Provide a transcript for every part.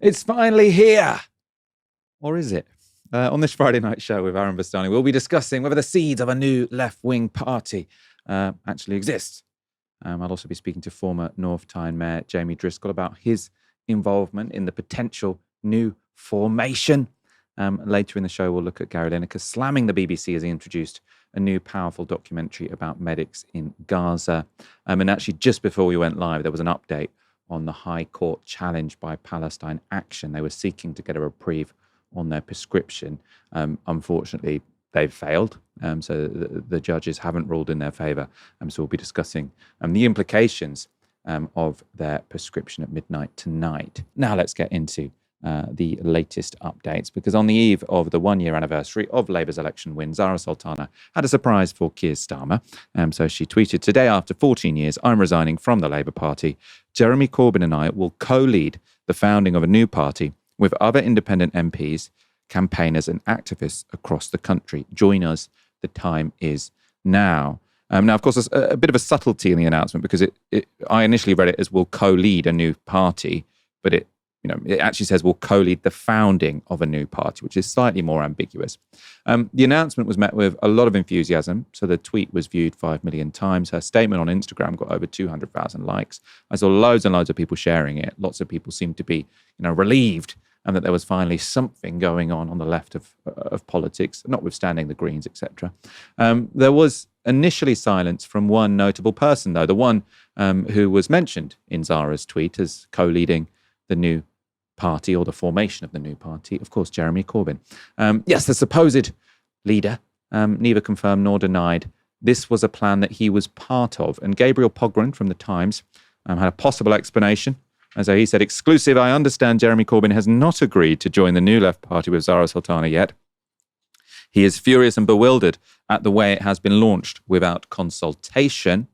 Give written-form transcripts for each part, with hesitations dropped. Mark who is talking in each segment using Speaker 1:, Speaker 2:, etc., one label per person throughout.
Speaker 1: It's finally here. Or is it? On this Friday night show with Aaron Bastani, we'll be discussing whether the seeds of a new left-wing party actually exist. I'll also be speaking to former North Tyne Mayor Jamie Driscoll about his involvement in the potential new formation. Later in the show, we'll look at Gary Lineker slamming the BBC as he introduced a new powerful documentary about medics in Gaza. And actually, just before we went live, there was an update on the High Court challenge by Palestine Action. They were seeking to get a reprieve on their prescription. Unfortunately, they've failed. So the judges haven't ruled in their favour. So we'll be discussing the implications of their prescription at midnight tonight. Now let's get into the latest updates, because on the eve of the one-year anniversary of Labour's election win, Zarah Sultana had a surprise for Keir Starmer. So she tweeted, "Today, after 14 years, I'm resigning from the Labour Party. Jeremy Corbyn and I will co-lead the founding of a new party with other independent MPs, campaigners and activists across the country. Join us. The time is now." Now, of course, there's a bit of a subtlety in the announcement, because I initially read it as "will co-lead a new party," but it actually says "will co-lead the founding of a new party," which is slightly more ambiguous. The announcement was met with a lot of enthusiasm. So the tweet was viewed 5 million times. Her statement on Instagram got over 200,000 likes. I saw loads and loads of people sharing it. Lots of people seemed to be, relieved and that there was finally something going on the left of politics, notwithstanding the Greens, etc. There was initially silence from one notable person, though, the one who was mentioned in Zara's tweet as co-leading the new party, or the formation of the new party, of course, Jeremy Corbyn. Yes, the supposed leader, neither confirmed nor denied this was a plan that he was part of. And Gabriel Pogren from The Times had a possible explanation. As he said, "Exclusive, I understand Jeremy Corbyn has not agreed to join the New Left Party with Zarah Sultana yet. He is furious and bewildered at the way it has been launched without consultation."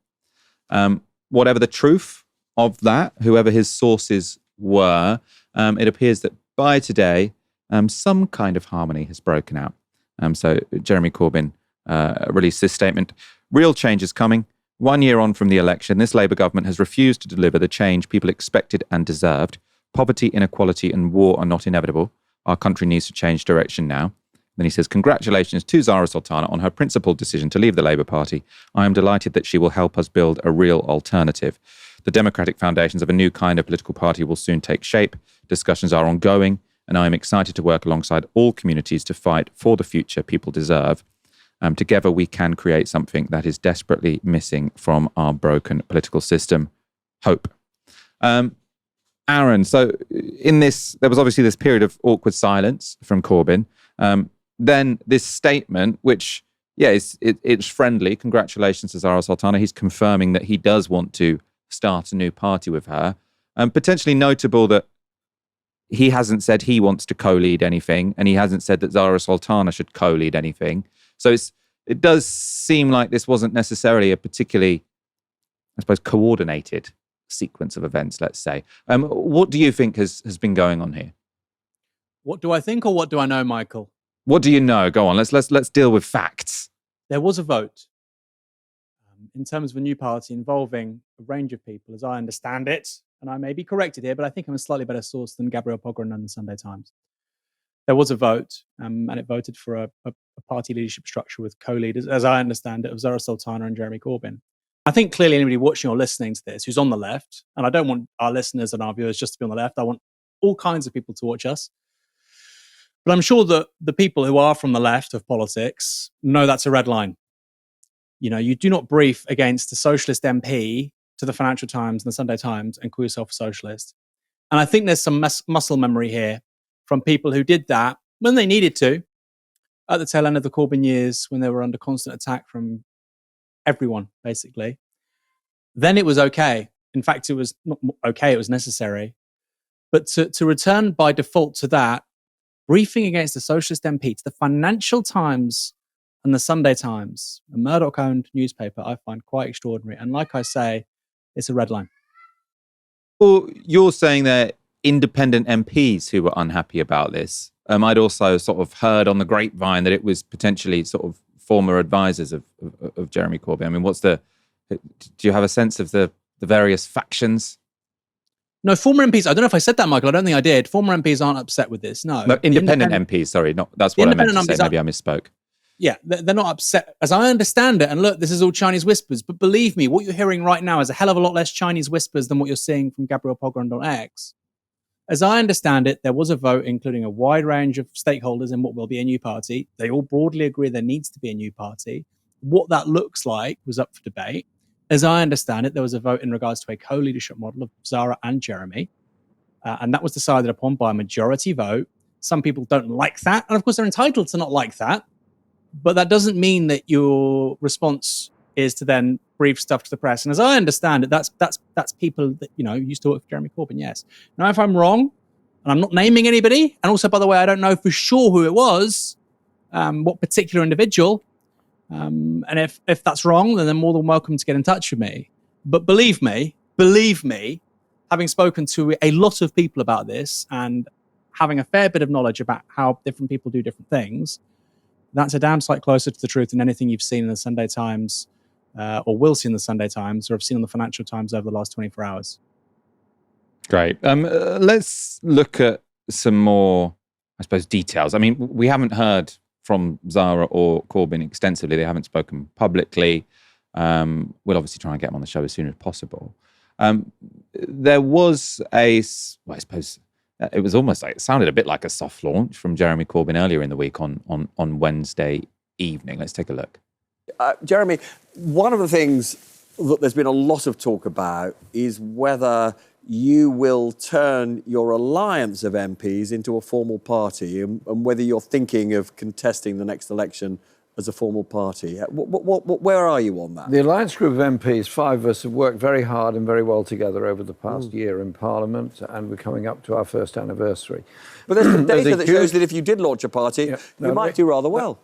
Speaker 1: Whatever the truth of that, whoever his sources were, it appears that by today, some kind of harmony has broken out. So Jeremy Corbyn released this statement: "Real change is coming. 1 year on from the election, this Labour government has refused to deliver the change people expected and deserved. Poverty, inequality and war are not inevitable. Our country needs to change direction now." Then he says, "Congratulations to Zarah Sultana on her principled decision to leave the Labour Party. I am delighted that she will help us build a real alternative. The democratic foundations of a new kind of political party will soon take shape. Discussions are ongoing, and I am excited to work alongside all communities to fight for the future people deserve. Together we can create something that is desperately missing from our broken political system. Hope." Aaron, so in this, there was obviously this period of awkward silence from Corbyn. Then this statement, which, it's friendly. Congratulations to Zarah Sultana. He's confirming that he does want to start a new party with her. Potentially notable that he hasn't said he wants to co-lead anything, and he hasn't said that Zarah Sultana should co-lead anything. So it does seem like this wasn't necessarily a particularly, I suppose, coordinated sequence of events, let's say. What do you think has been going on here?
Speaker 2: What do I think, or what do I know, Michael?
Speaker 1: What do you know? Go on, let's deal with facts.
Speaker 2: There was a vote in terms of a new party involving a range of people, as I understand it, and I may be corrected here, but I think I'm a slightly better source than Gabriel Pogren and the Sunday Times. There was a vote, and it voted for a party leadership structure with co-leaders, as I understand it, of Zarah Sultana and Jeremy Corbyn. I think clearly anybody watching or listening to this who's on the left, and I don't want our listeners and our viewers just to be on the left, I want all kinds of people to watch us. But I'm sure that the people who are from the left of politics know that's a red line. You do not brief against a socialist MP to the Financial Times and the Sunday Times and call yourself a socialist. And I think there's some muscle memory here from people who did that when they needed to, at the tail end of the Corbyn years, when they were under constant attack from everyone, basically. Then it was okay. In fact, it was not okay, it was necessary. But to return by default to that, briefing against a socialist MP to the Financial Times and the Sunday Times, a Murdoch-owned newspaper, I find quite extraordinary. And like I say, it's a red line.
Speaker 1: Well, you're saying that independent MPs who were unhappy about this. I'd also sort of heard on the grapevine that it was potentially sort of former advisors of Jeremy Corbyn. I mean, do you have a sense of the various factions?
Speaker 2: No, former MPs, I don't know if I said that, Michael. I don't think I did. Former MPs aren't upset with this. No,
Speaker 1: independent MPs. Sorry, that's what I meant to say. Maybe I misspoke.
Speaker 2: Yeah, they're not upset, as I understand it. And look, this is all Chinese whispers. But believe me, what you're hearing right now is a hell of a lot less Chinese whispers than what you're seeing from Gabriel Pogrund on X. As I understand it, there was a vote, including a wide range of stakeholders in what will be a new party. They all broadly agree there needs to be a new party. What that looks like was up for debate. As I understand it, there was a vote in regards to a co-leadership model of Zarah and Jeremy. And that was decided upon by a majority vote. Some people don't like that. And of course, they're entitled to not like that. But that doesn't mean that your response is to then brief stuff to the press. And as I understand it, that's people that, used to work for Jeremy Corbyn, yes. Now, if I'm wrong, and I'm not naming anybody, and also, by the way, I don't know for sure who it was, what particular individual, and if that's wrong, then they're more than welcome to get in touch with me. But believe me, having spoken to a lot of people about this and having a fair bit of knowledge about how different people do different things, that's a damn sight closer to the truth than anything you've seen in the Sunday Times or will see in the Sunday Times or have seen in the Financial Times over the last 24 hours.
Speaker 1: Great. Let's look at some more, I suppose, details. I mean, we haven't heard from Zarah or Corbyn extensively. They haven't spoken publicly. We'll obviously try and get them on the show as soon as possible. There was I suppose, it was almost like, it sounded a bit like a soft launch from Jeremy Corbyn earlier in the week on Wednesday evening. Let's take a look.
Speaker 3: Jeremy, one of the things that there's been a lot of talk about is whether you will turn your alliance of MPs into a formal party and whether you're thinking of contesting the next election as a formal party. Where are you on that?
Speaker 4: The alliance group of MPs, 5 of us, have worked very hard and very well together over the past year in Parliament, and we're coming up to our first anniversary.
Speaker 3: But there's some data that shows that if you did launch a party, you might do rather well.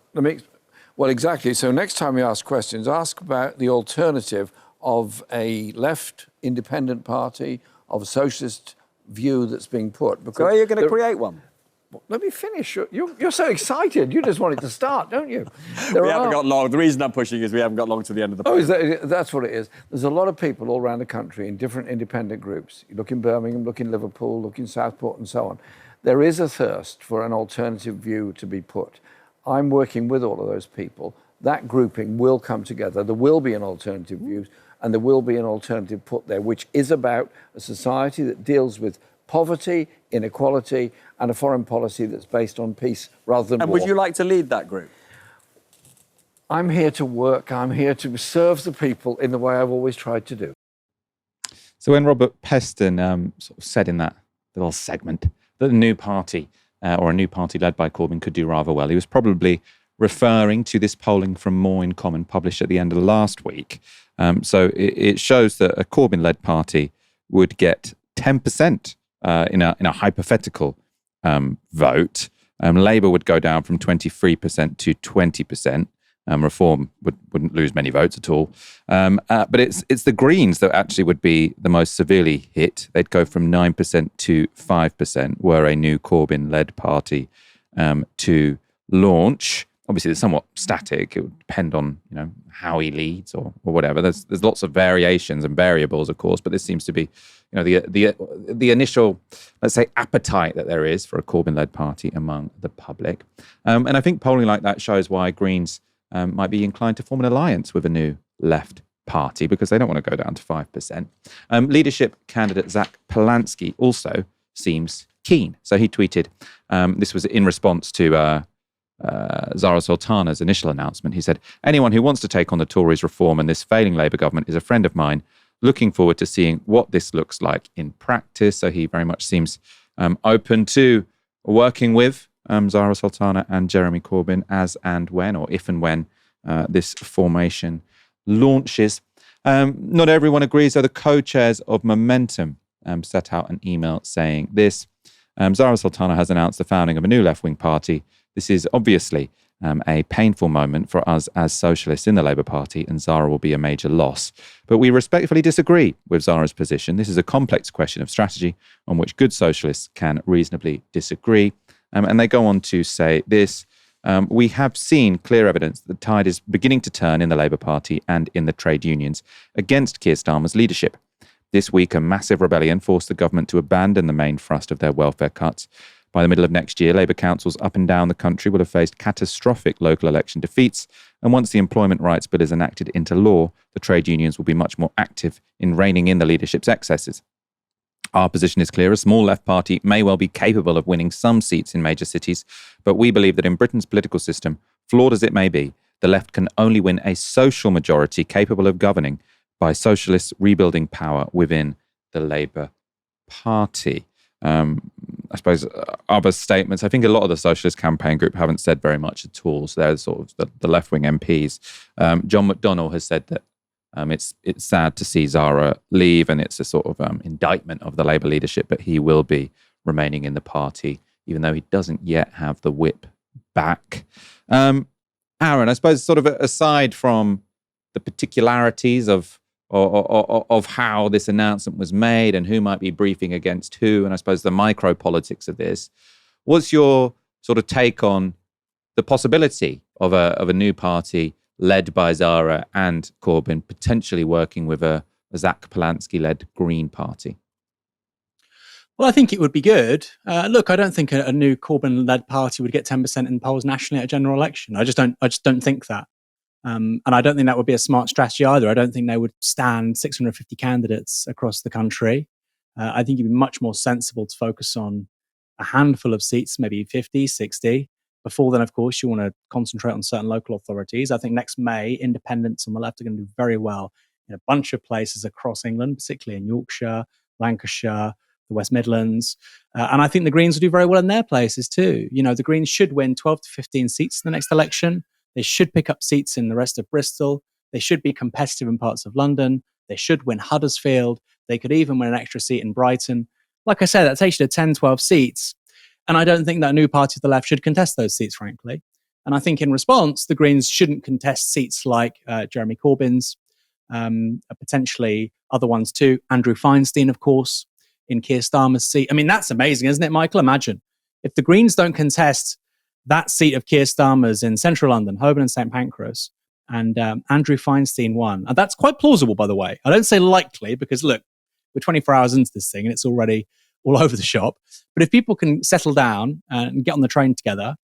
Speaker 4: Well, exactly. So next time you ask questions, ask about the alternative of a left independent party, of a socialist view that's being put.
Speaker 3: So are you going to create one?
Speaker 4: Let me finish. You're so excited. You just want it to start, don't you?
Speaker 3: We haven't got long. The reason I'm pushing is we haven't got long to the end of the podcast.
Speaker 4: That's what it is. There's a lot of people all around the country in different independent groups. You look in Birmingham, look in Liverpool, look in Southport and so on. There is a thirst for an alternative view to be put. I'm working with all of those people. That grouping will come together. There will be an alternative view and there will be an alternative put there, which is about a society that deals with poverty, inequality, and a foreign policy that's based on peace rather than war.
Speaker 3: And would you like to lead that group?
Speaker 4: I'm here to work. I'm here to serve the people in the way I've always tried to do.
Speaker 1: So when Robert Peston sort of said in that little segment that a new party or a new party led by Corbyn could do rather well, he was probably referring to this polling from More in Common published at the end of last week. So it shows that a Corbyn-led party would get 10% in a hypothetical vote. Labour would go down from 23% to 20%. Reform wouldn't lose many votes at all. But it's the Greens that actually would be the most severely hit. They'd go from 9% to 5% were a new Corbyn-led party to launch. Obviously, it's somewhat static. It would depend on how he leads or whatever. There's lots of variations and variables, of course, but this seems to be the initial, let's say, appetite that there is for a Corbyn-led party among the public. And I think polling like that shows why Greens might be inclined to form an alliance with a new left party because they don't want to go down to 5%. Leadership candidate Zach Polanski also seems keen. So he tweeted, this was in response to Zarah Sultana's initial announcement. He said, anyone who wants to take on the Tories' reform and this failing Labour government is a friend of mine. Looking forward to seeing what this looks like in practice. So he very much seems open to working with Zarah Sultana and Jeremy Corbyn as and when, or if and when this formation launches. Not everyone agrees, though. The co-chairs of Momentum set out an email saying this. Zarah Sultana has announced the founding of a new left-wing party. This is obviously a painful moment for us as socialists in the Labour Party, and Zarah will be a major loss. But we respectfully disagree with Zarah's position. This is a complex question of strategy on which good socialists can reasonably disagree. And they go on to say this, we have seen clear evidence that the tide is beginning to turn in the Labour Party and in the trade unions against Keir Starmer's leadership. This week, a massive rebellion forced the government to abandon the main thrust of their welfare cuts. By the middle of next year, Labour councils up and down the country will have faced catastrophic local election defeats, and once the Employment Rights Bill is enacted into law, the trade unions will be much more active in reining in the leadership's excesses. Our position is clear. A small left party may well be capable of winning some seats in major cities, but we believe that in Britain's political system, flawed as it may be, the left can only win a social majority capable of governing by socialists rebuilding power within the Labour Party. I suppose other statements, I think a lot of the Socialist campaign group haven't said very much at all. So they're sort of the left-wing MPs. John McDonnell has said that it's sad to see Zarah leave, and it's a sort of indictment of the Labour leadership, but he will be remaining in the party, even though he doesn't yet have the whip back. Aaron, I suppose sort of aside from the particularities of how this announcement was made and who might be briefing against who, and I suppose the micro politics of this, what's your sort of take on the possibility of a new party led by Zarah and Corbyn potentially working with a Zach Polanski-led Green Party?
Speaker 2: Well, I think it would be good. Look, I don't think a new Corbyn-led party would get 10% in polls nationally at a general election. I just don't think that. And I don't think that would be a smart strategy either. I don't think they would stand 650 candidates across the country. I think it'd be much more sensible to focus on a handful of seats, maybe 50, 60. Before then, of course, you want to concentrate on certain local authorities. I think next May, independents on the left are going to do very well in a bunch of places across England, particularly in Yorkshire, Lancashire, the West Midlands. And I think the Greens will do very well in their places too. You know, the Greens should win 12 to 15 seats in the next election. They should pick up seats in the rest of Bristol. They should be competitive in parts of London. They should win Huddersfield. They could even win an extra seat in Brighton. Like I said, that takes you to 10, 12 seats. And I don't think that a new party to the left should contest those seats, frankly. And I think in response, the Greens shouldn't contest seats like Jeremy Corbyn's, potentially other ones too. Andrew Feinstein, of course, in Keir Starmer's seat. I mean, that's amazing, isn't it, Michael? Imagine if the Greens don't contest that seat of Keir Starmer's in central London, Holborn and St Pancras, and Andrew Feinstein won. And that's quite plausible, by the way. I don't say likely because, look, we're 24 hours into this thing and it's already all over the shop. But if people can settle down and get on the train together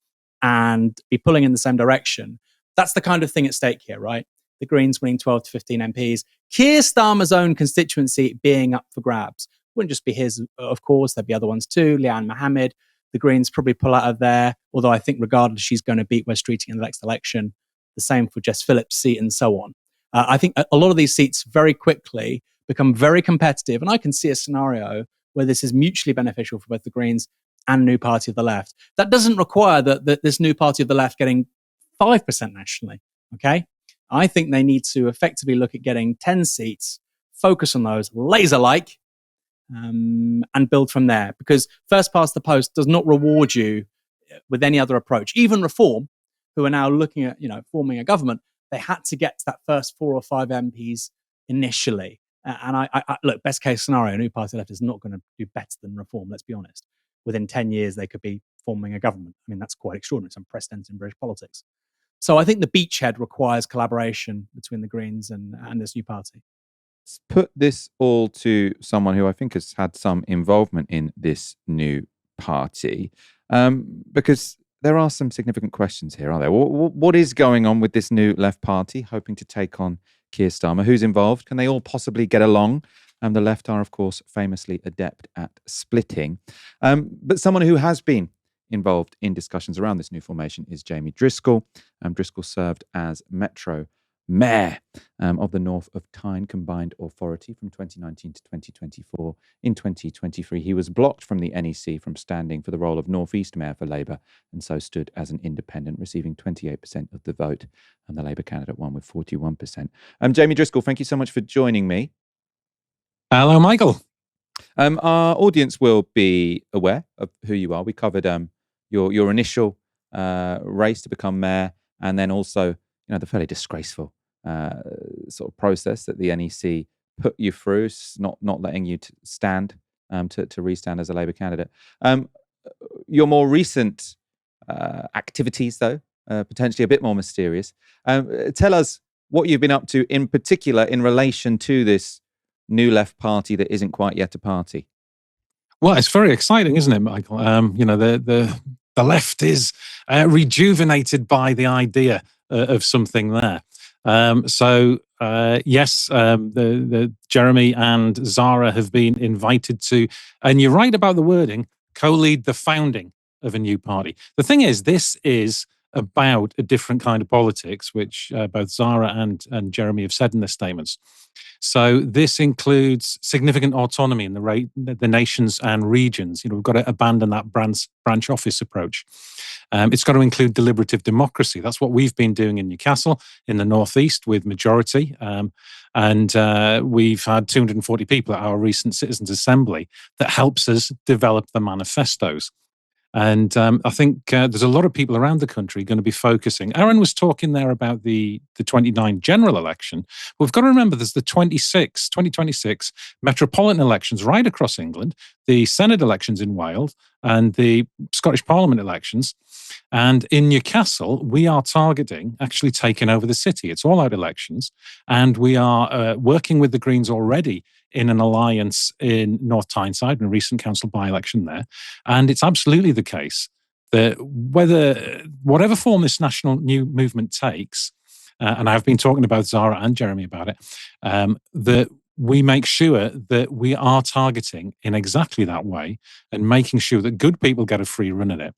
Speaker 2: and be pulling in the same direction, that's the kind of thing at stake here, right? The Greens winning 12 to 15 MPs. Keir Starmer's own constituency being up for grabs. Wouldn't just be his, of course. There'd be other ones too. Liane Mohammed. The Greens probably pull out of there, although I think regardless, she's going to beat Wes Streeting in the next election. The same for Jess Phillips' seat and so on. I think a lot of these seats very quickly become very competitive. And I can see a scenario where this is mutually beneficial for both the Greens and New Party of the Left. That doesn't require that this New Party of the Left getting 5% nationally, okay? I think they need to effectively look at getting 10 seats, focus on those, laser-like, and build from there. Because first past the post does not reward you with any other approach. Even Reform, who are now looking at, forming a government, they had to get to that first 4 or 5 MPs initially. And I look, best case scenario, New Party Left is not going to do better than Reform, let's be honest. Within 10 years, they could be forming a government. I mean, that's quite extraordinary. It's unprecedented in British politics. So I think the beachhead requires collaboration between the Greens and this new party.
Speaker 1: Let's put this all to someone who I think has had some involvement in this new party, because there are some significant questions here, aren't there? What is going on with this new left party hoping to take on Keir Starmer? Who's involved? Can they all possibly get along? The left are, of course, famously adept at splitting. But someone who has been involved in discussions around this new formation is Jamie Driscoll. Driscoll served as Metro Mayor of the North of Tyne Combined Authority from 2019 to 2024. In 2023, he was blocked from the NEC from standing for the role of North East Mayor for Labour, and so stood as an independent, receiving 28% of the vote, and the Labour candidate won with 41%. Jamie Driscoll, thank you so much for joining me.
Speaker 5: Hello, Michael.
Speaker 1: Our audience will be aware of who you are. We covered your initial race to become mayor, and then also the fairly disgraceful sort of process that the NEC put you through, not letting you stand to restand as a Labour candidate. Your more recent activities, though, potentially a bit more mysterious. Tell us what you've been up to in particular in relation to this new left party that isn't quite yet a party?
Speaker 5: Well, it's very exciting, isn't it, Michael? The left is rejuvenated by the idea of something there. Yes, the Jeremy and Zarah have been invited to, and you're right about the wording, co-lead the founding of a new party. The thing is, this is about a different kind of politics, which both Zarah and Jeremy have said in their statements. So this includes significant autonomy in the nations and regions. We've got to abandon that branch office approach. It's got to include deliberative democracy. That's what we've been doing in Newcastle, in the northeast, with majority. And we've had 240 people at our recent Citizens' Assembly that helps us develop the manifestos. And I think there's a lot of people around the country going to be focusing. Aaron was talking there about the 29 general election. We've got to remember there's the 2026 metropolitan elections right across England, the Senate elections in Wales, and the Scottish Parliament elections. And in Newcastle, we are targeting actually taking over the city. It's all-out elections. And we are working with the Greens already in an alliance in North Tyneside, in a recent council by-election there. And it's absolutely the case that whatever form this national new movement takes, and I've been talking about Zarah and Jeremy about it, that we make sure that we are targeting in exactly that way and making sure that good people get a free run at it.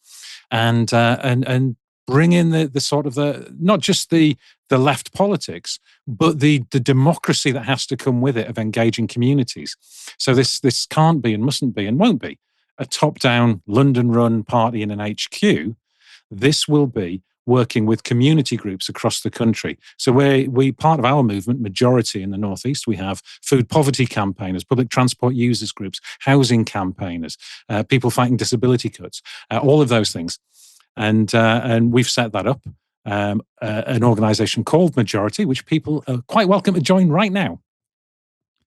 Speaker 5: And bring in the sort of not just the left politics, but the democracy that has to come with it of engaging communities. So this can't be and mustn't be and won't be a top-down London-run party in an HQ. This will be working with community groups across the country. So we part of our movement, majority in the Northeast, we have food poverty campaigners, public transport users groups, housing campaigners, people fighting disability cuts, all of those things. And we've set that up, an organisation called Majority, which people are quite welcome to join right now.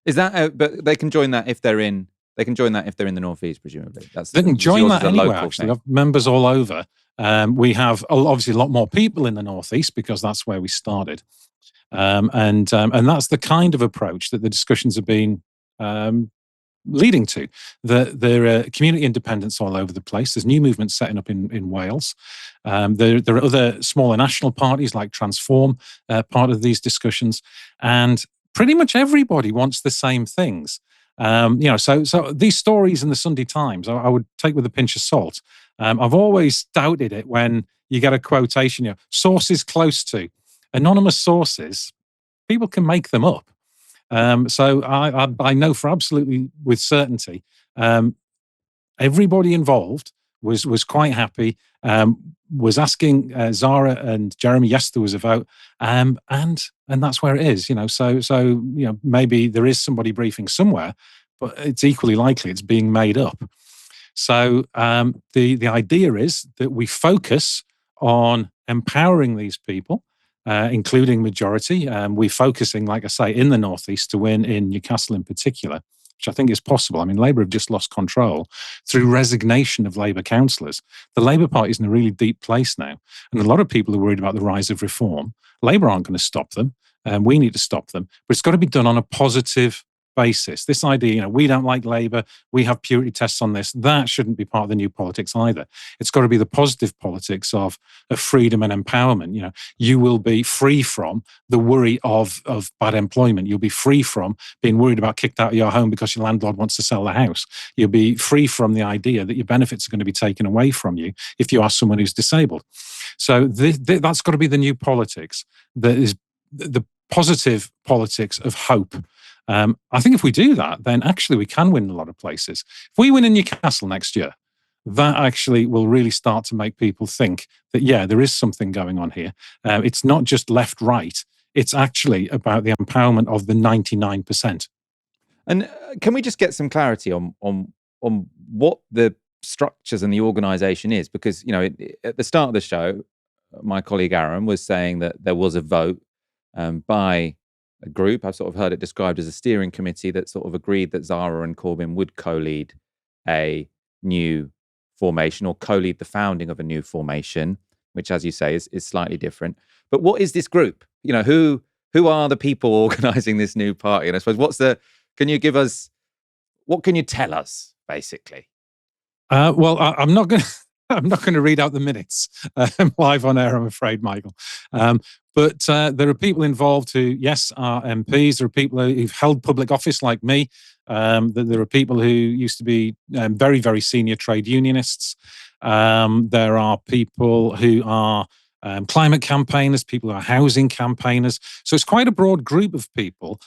Speaker 1: Is that? But they can join that if they're in. They can join that if they're in the Northeast, presumably.
Speaker 5: They can join that anywhere. Actually, we have members all over. We have obviously a lot more people in the Northeast because that's where we started, and that's the kind of approach that the discussions have been leading to. There are community independents all over the place. There's new movements setting up in Wales. There are other smaller national parties like Transform, part of these discussions, and pretty much everybody wants the same things. So these stories in the Sunday Times, I would take with a pinch of salt. I've always doubted it when you get a quotation, sources close to. Anonymous sources, people can make them up. So I know for absolutely with certainty, everybody involved was quite happy, was asking Zarah and Jeremy, yes, there was a vote, and that's where it is, So maybe there is somebody briefing somewhere, but it's equally likely it's being made up. So the idea is that we focus on empowering these people, including Majority. We're focusing, like I say, in the Northeast to win in Newcastle in particular, which I think is possible. I mean, Labour have just lost control through resignation of Labour councillors. The Labour Party is in a really deep place now. And a lot of people are worried about the rise of reform. Labour aren't going to stop them. We need to stop them. But it's got to be done on a positive basis. This idea, we don't like Labour, we have purity tests on this, that shouldn't be part of the new politics either. It's got to be the positive politics of freedom and empowerment. You will be free from the worry of bad employment. You'll be free from being worried about kicked out of your home because your landlord wants to sell the house. You'll be free from the idea that your benefits are going to be taken away from you if you are someone who's disabled. So that's got to be the new politics. That is the positive politics of hope. I think if we do that, then actually we can win a lot of places. If we win in Newcastle next year, that actually will really start to make people think that, there is something going on here. It's not just left-right. It's actually about the empowerment of the 99%.
Speaker 1: And can we just get some clarity on what the structures and the organisation is? Because, at the start of the show, my colleague Aaron was saying that there was a vote by a group. I've sort of heard it described as a steering committee that sort of agreed that Zarah and Corbyn would co-lead a new formation or co-lead the founding of a new formation, which, as you say, is slightly different. But what is this group? Who are the people organising this new party? And I suppose Can you give us, what can you tell us, basically?
Speaker 5: Well, I'm not going to. I'm not going to read out the minutes live on air, I'm afraid, Michael. But there are people involved who, yes, are MPs. There are people who've held public office like me. There are people who used to be very, very senior trade unionists. There are people who are climate campaigners, people who are housing campaigners. So it's quite a broad group of people,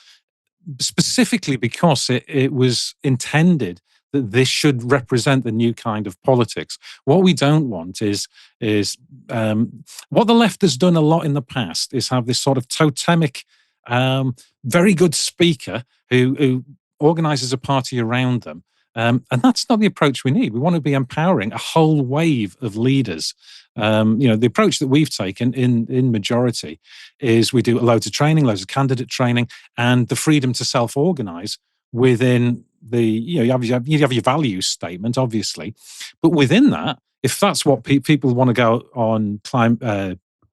Speaker 5: specifically because it was intended that this should represent the new kind of politics. What we don't want is what the left has done a lot in the past is have this sort of totemic, very good speaker who organizes a party around them. And that's not the approach we need. We want to be empowering a whole wave of leaders. The approach that we've taken in majority is we do loads of training, loads of candidate training, and the freedom to self-organize within you have your values statement, obviously, but within that, if that's what people want to go on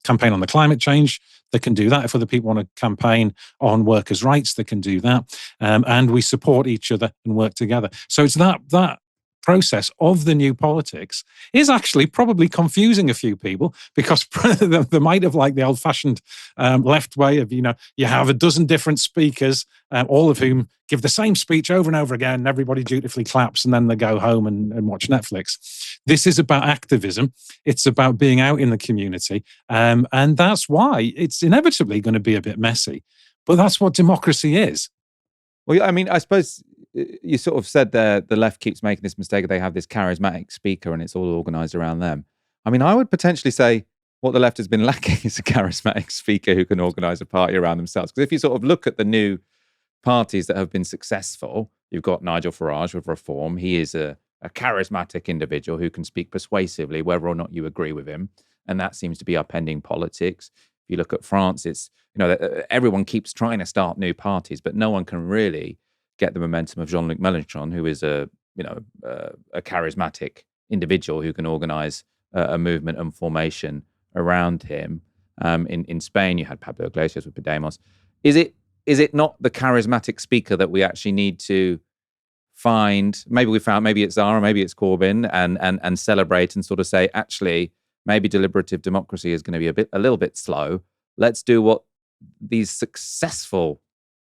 Speaker 5: campaign on the climate change, they can do that. If other people want to campaign on workers' rights, they can do that, and we support each other and work together. So it's that process of the new politics is actually probably confusing a few people, because they might have liked the old-fashioned left way of, you have a dozen different speakers, all of whom give the same speech over and over again, and everybody dutifully claps, and then they go home and watch Netflix. This is about activism. It's about being out in the community, and that's why it's inevitably going to be a bit messy. But that's what democracy is.
Speaker 1: Well, I mean, I suppose you sort of said there the left keeps making this mistake. They have this charismatic speaker and it's all organised around them. I mean, I would potentially say what the left has been lacking is a charismatic speaker who can organise a party around themselves. Because if you sort of look at the new parties that have been successful, you've got Nigel Farage with Reform. He is a charismatic individual who can speak persuasively, whether or not you agree with him. And that seems to be upending politics. If you look at France, it's, everyone keeps trying to start new parties, but no one can really get the momentum of Jean-Luc Mélenchon, who is a charismatic individual who can organize a movement and formation around him. In Spain, you had Pablo Iglesias with Podemos. Is it not the charismatic speaker that we actually need to find? Maybe it's Zarah, maybe it's Corbyn, and celebrate and sort of say, actually, maybe deliberative democracy is going to be a little bit slow. Let's do what these successful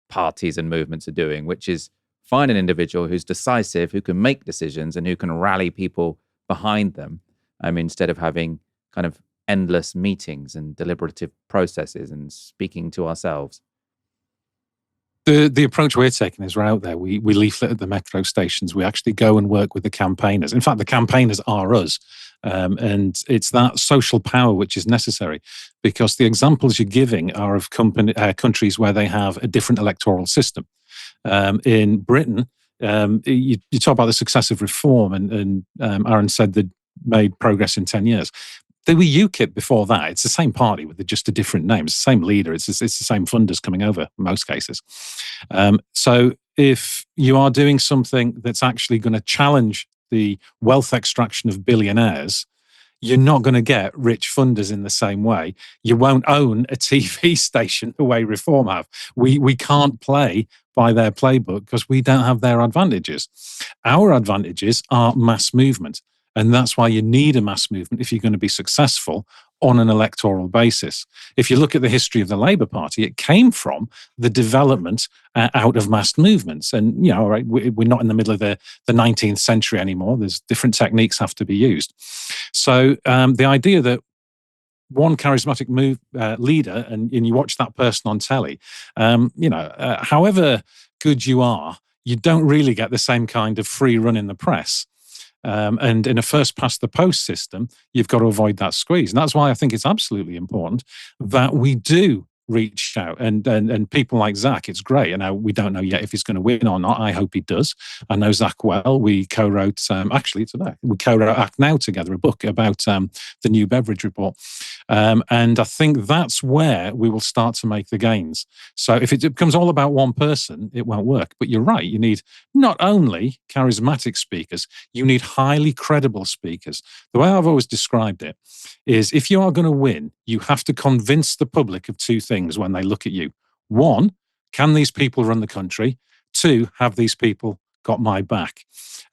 Speaker 1: parties and movements are doing, which is find an individual who's decisive, who can make decisions, and who can rally people behind them, instead of having kind of endless meetings and deliberative processes and speaking to ourselves.
Speaker 5: The approach we're taking is we're out there. We leaflet at the metro stations. We actually go and work with the campaigners. In fact, the campaigners are us. And it's that social power which is necessary, because the examples you're giving are of countries where they have a different electoral system. In Britain, you talk about the success of Reform, and Aaron said they'd made progress in 10 years. They were UKIP before that. It's the same party with just a different name. It's the same leader. It's the same funders coming over in most cases. So if you are doing something that's actually going to challenge the wealth extraction of billionaires, you're not going to get rich funders in the same way. You won't own a TV station the way Reform have. We can't play by their playbook because we don't have their advantages. Our advantages are mass movement. And that's why you need a mass movement if you're going to be successful on an electoral basis. If you look at the history of the Labour Party, it came from the development out of mass movements. And, right, we're not in the middle of the 19th century anymore. There's different techniques have to be used. So the idea that one charismatic leader and you watch that person on telly, however good you are, you don't really get the same kind of free run in the press. And in a first past the post system, you've got to avoid that squeeze. And that's why I think it's absolutely important that we do reach out. And people like Zach, it's great. And we don't know yet if he's going to win or not. I hope he does. I know Zach well. We co-wrote, we co-wrote Act Now together, a book about the new beverage report. And I think that's where we will start to make the gains. So if it becomes all about one person, it won't work. But you're right. You need not only charismatic speakers, you need highly credible speakers. The way I've always described it is if you are going to win, you have to convince the public of two things when they look at you. One, can these people run the country? to have these people got my back.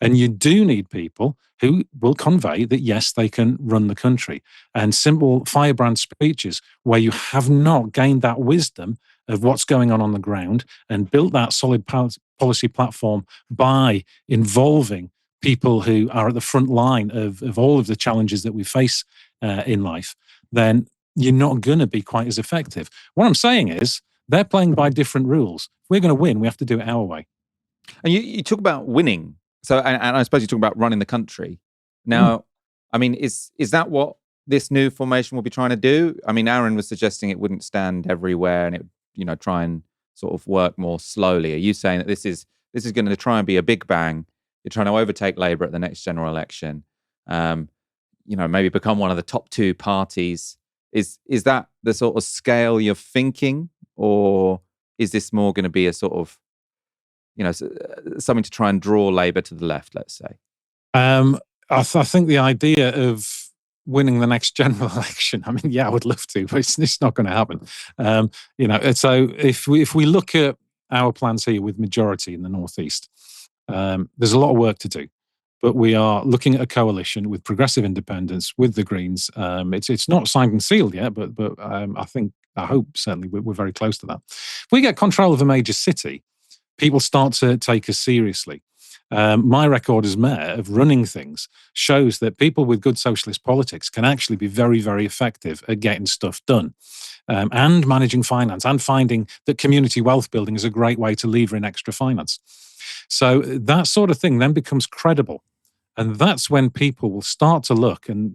Speaker 5: And you do need people who will convey that, yes, they can run the country. And simple firebrand speeches where you have not gained that wisdom of what's going on the ground and built that solid policy platform by involving people who are at the front line of all of the challenges that we face in life, then you're not going to be quite as effective. What I'm saying is they're playing by different rules. If we're going to win, we have to do it our way.
Speaker 1: And you talk about winning. So, and I suppose you talk about running the country. Now, I mean, is that what this new formation will be trying to do? I mean, Aaron was suggesting it wouldn't stand everywhere and it, try and sort of work more slowly. Are you saying that this is going to try and be a big bang? You're trying to overtake Labour at the next general election. Maybe become one of the top two parties. Is that the sort of scale you're thinking, or is this more going to be a sort of something to try and draw Labour to the left, let's say?
Speaker 5: I think the idea of winning the next general election, I mean, yeah, I would love to, but it's not going to happen. So if we look at our plans here with majority in the Northeast, there's a lot of work to do. But we are looking at a coalition with Progressive Independents, with the Greens. It's not signed and sealed yet, but I hope certainly we're very close to that. If we get control of a major city, people start to take us seriously. My record as mayor of running things shows that people with good socialist politics can actually be very, very effective at getting stuff done and managing finance and finding that community wealth building is a great way to lever in extra finance. So that sort of thing then becomes credible. And that's when people will start to look and,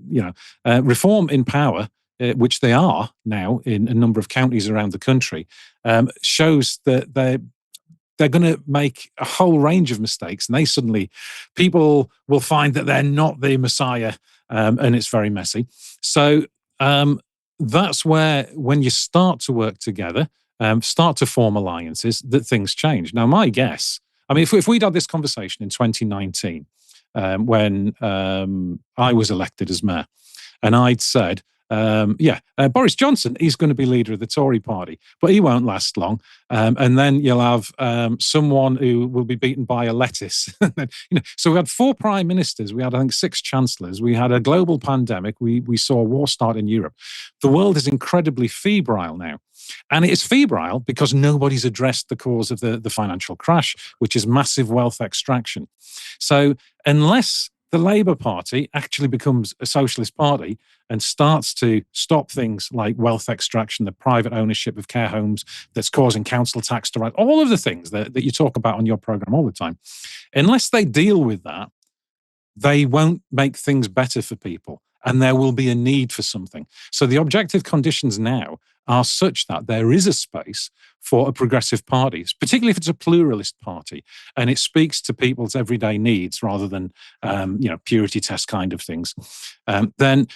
Speaker 5: reform in power, which they are now in a number of counties around the country, shows that they're going to make a whole range of mistakes. And people will find that they're not the Messiah, and it's very messy. So that's where, when you start to work together, start to form alliances, that things change. Now, my guess, I mean, if we'd had this conversation in 2019, when I was elected as mayor, and I'd said, Boris Johnson, he's going to be leader of the Tory party, but he won't last long. And then you'll have someone who will be beaten by a lettuce. So we had 4 prime ministers. We had, I think, 6 chancellors. We had a global pandemic. We saw a war start in Europe. The world is incredibly febrile now. And it is febrile because nobody's addressed the cause of the financial crash, which is massive wealth extraction. So unless the Labour Party actually becomes a socialist party and starts to stop things like wealth extraction, the private ownership of care homes that's causing council tax to rise, all of the things that you talk about on your programme all the time, unless they deal with that, they won't make things better for people. And there will be a need for something. So the objective conditions now are such that there is a space for a progressive party, particularly if it's a pluralist party, and it speaks to people's everyday needs rather than, purity test kind of things. Then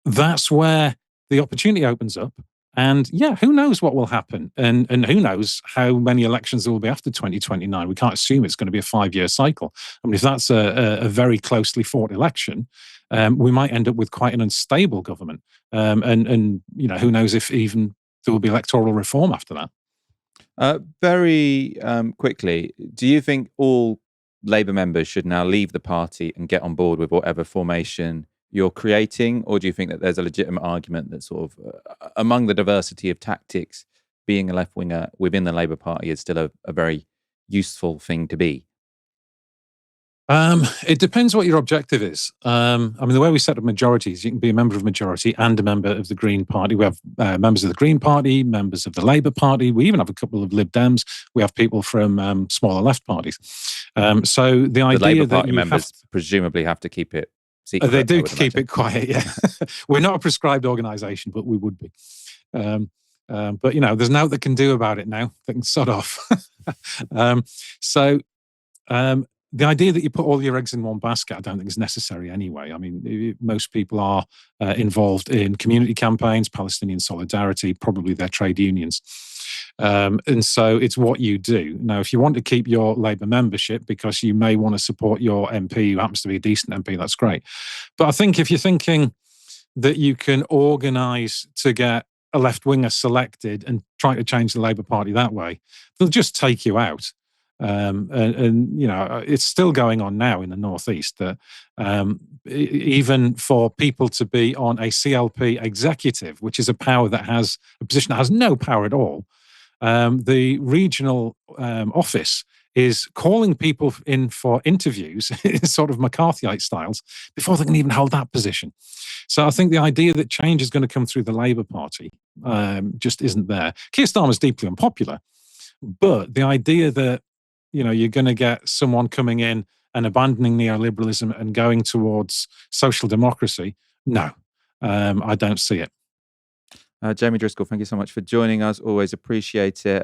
Speaker 5: that's where the opportunity opens up. And who knows what will happen? And who knows how many elections there will be after 2029? We can't assume it's going to be a 5-year cycle. I mean, if that's a very closely fought election, we might end up with quite an unstable government. And who knows if even there will be electoral reform after that.
Speaker 1: Very quickly, do you think all Labour members should now leave the party and get on board with whatever formation you're creating? Or do you think that there's a legitimate argument that sort of, among the diversity of tactics, being a left-winger within the Labour Party is still a very useful thing to be?
Speaker 5: It depends what your objective is. I mean, the way we set up majorities, you can be a member of majority and a member of the Green Party. We have members of the Green Party, members of the Labour Party. We even have a couple of Lib Dems. We have people from smaller left parties. So the idea
Speaker 1: Labour
Speaker 5: that
Speaker 1: Party members presumably have to keep it secret.
Speaker 5: They do keep it quiet, yeah. We're not a prescribed organisation, but we would be. But, there's nothing they can do about it now. They can sod off. The idea that you put all your eggs in one basket, I don't think is necessary anyway. I mean, most people are involved in community campaigns, Palestinian solidarity, probably their trade unions. And so it's what you do. Now, if you want to keep your Labour membership because you may want to support your MP who happens to be a decent MP, that's great. But I think if you're thinking that you can organise to get a left-winger selected and try to change the Labour Party that way, they'll just take you out. And you know, it's still going on now in the Northeast that even for people to be on a CLP executive, which is a position that has no power at all, the regional office is calling people in for interviews in sort of McCarthyite styles before they can even hold that position. So I think the idea that change is going to come through the Labour Party just isn't there. Keir Starmer's deeply unpopular, but the idea that, you know, you're going to get someone coming in and abandoning neoliberalism and going towards social democracy, no, I don't see it.
Speaker 1: Jamie Driscoll, thank you so much for joining us. Always appreciate it.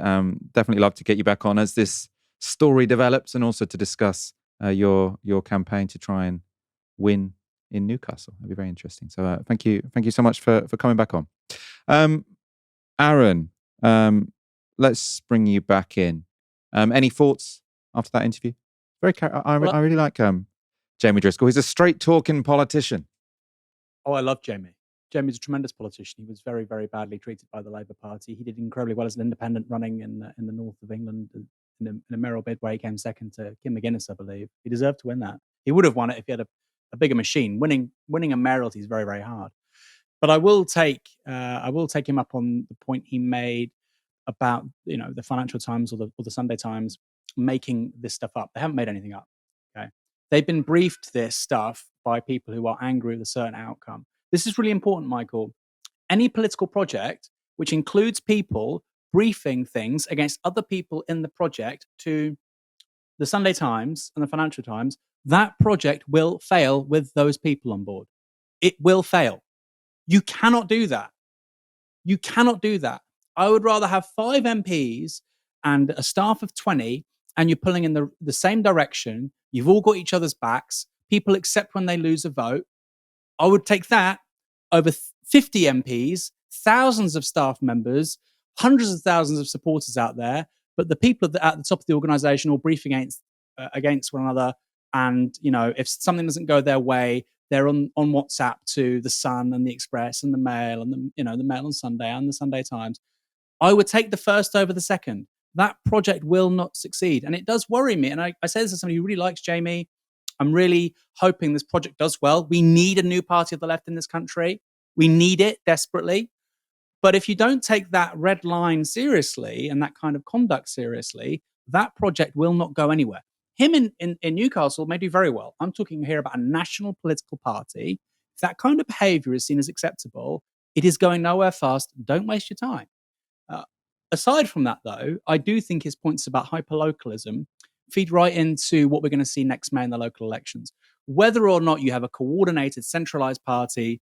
Speaker 1: Definitely love to get you back on as this story develops, and also to discuss your campaign to try and win in Newcastle. That'd be very interesting. So thank you so much for coming back on. Aaron, let's bring you back in. Any thoughts after that interview? I really like Jamie Driscoll. He's a straight talking politician.
Speaker 2: Oh, I love Jamie. Jamie's a tremendous politician. He was very, very badly treated by the Labour Party. He did incredibly well as an independent running in the north of England in a mayoral bid where he came second to Kim McGuinness, I believe. He deserved to win that. He would have won it if he had a bigger machine. Winning a mayoralty is very, very hard. But I will take him up on the point he made about, you know, the Financial Times or the Sunday Times making this stuff up. They haven't made anything up. Okay, they've been briefed this stuff by people who are angry with a certain outcome. This is really important, Michael. Any political project which includes people briefing things against other people in the project to the Sunday Times and the Financial Times, that project will fail with those people on board. It will fail. You cannot do that. You cannot do that. I would rather have 5 MPs and a staff of 20, and you're pulling in the same direction. You've all got each other's backs. People accept when they lose a vote. I would take that over 50 MPs, thousands of staff members, hundreds of thousands of supporters out there, but the people at the top of the organisation all brief against one another. And, you know, if something doesn't go their way, they're on WhatsApp to the Sun and the Express and the Mail and the Mail on Sunday and the Sunday Times. I would take the first over the second. That project will not succeed, and it does worry me. And I say this as somebody who really likes Jamie. I'm really hoping this project does well. We need a new party of the left in this country. We need it desperately. But if you don't take that red line seriously and that kind of conduct seriously, that project will not go anywhere. Him in Newcastle may do very well. I'm talking here about a national political party. If that kind of behaviour is seen as acceptable, it is going nowhere fast. Don't waste your time. Aside from that, though, I do think his points about hyperlocalism feed right into what we're going to see next May in the local elections. Whether or not you have a coordinated, centralised party,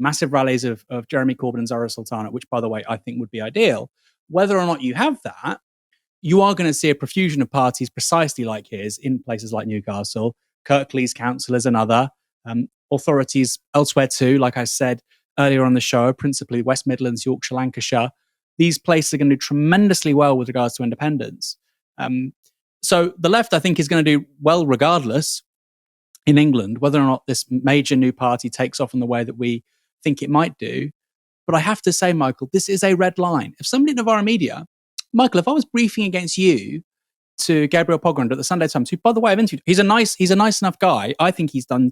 Speaker 2: massive rallies of Jeremy Corbyn and Zarah Sultana, which, by the way, I think would be ideal. Whether or not you have that, you are going to see a profusion of parties precisely like his in places like Newcastle, Kirklees Council is another, authorities elsewhere too, like I said earlier on the show, principally West Midlands, Yorkshire, Lancashire. These places are going to do tremendously well with regards to independence. So the left, I think, is going to do well regardless in England, whether or not this major new party takes off in the way that we think it might do. But I have to say, Michael, this is a red line. If somebody at Novara Media, Michael, if I was briefing against you to Gabriel Pogrund at the Sunday Times, who, by the way, I've interviewed, he's a nice enough guy. I think he's done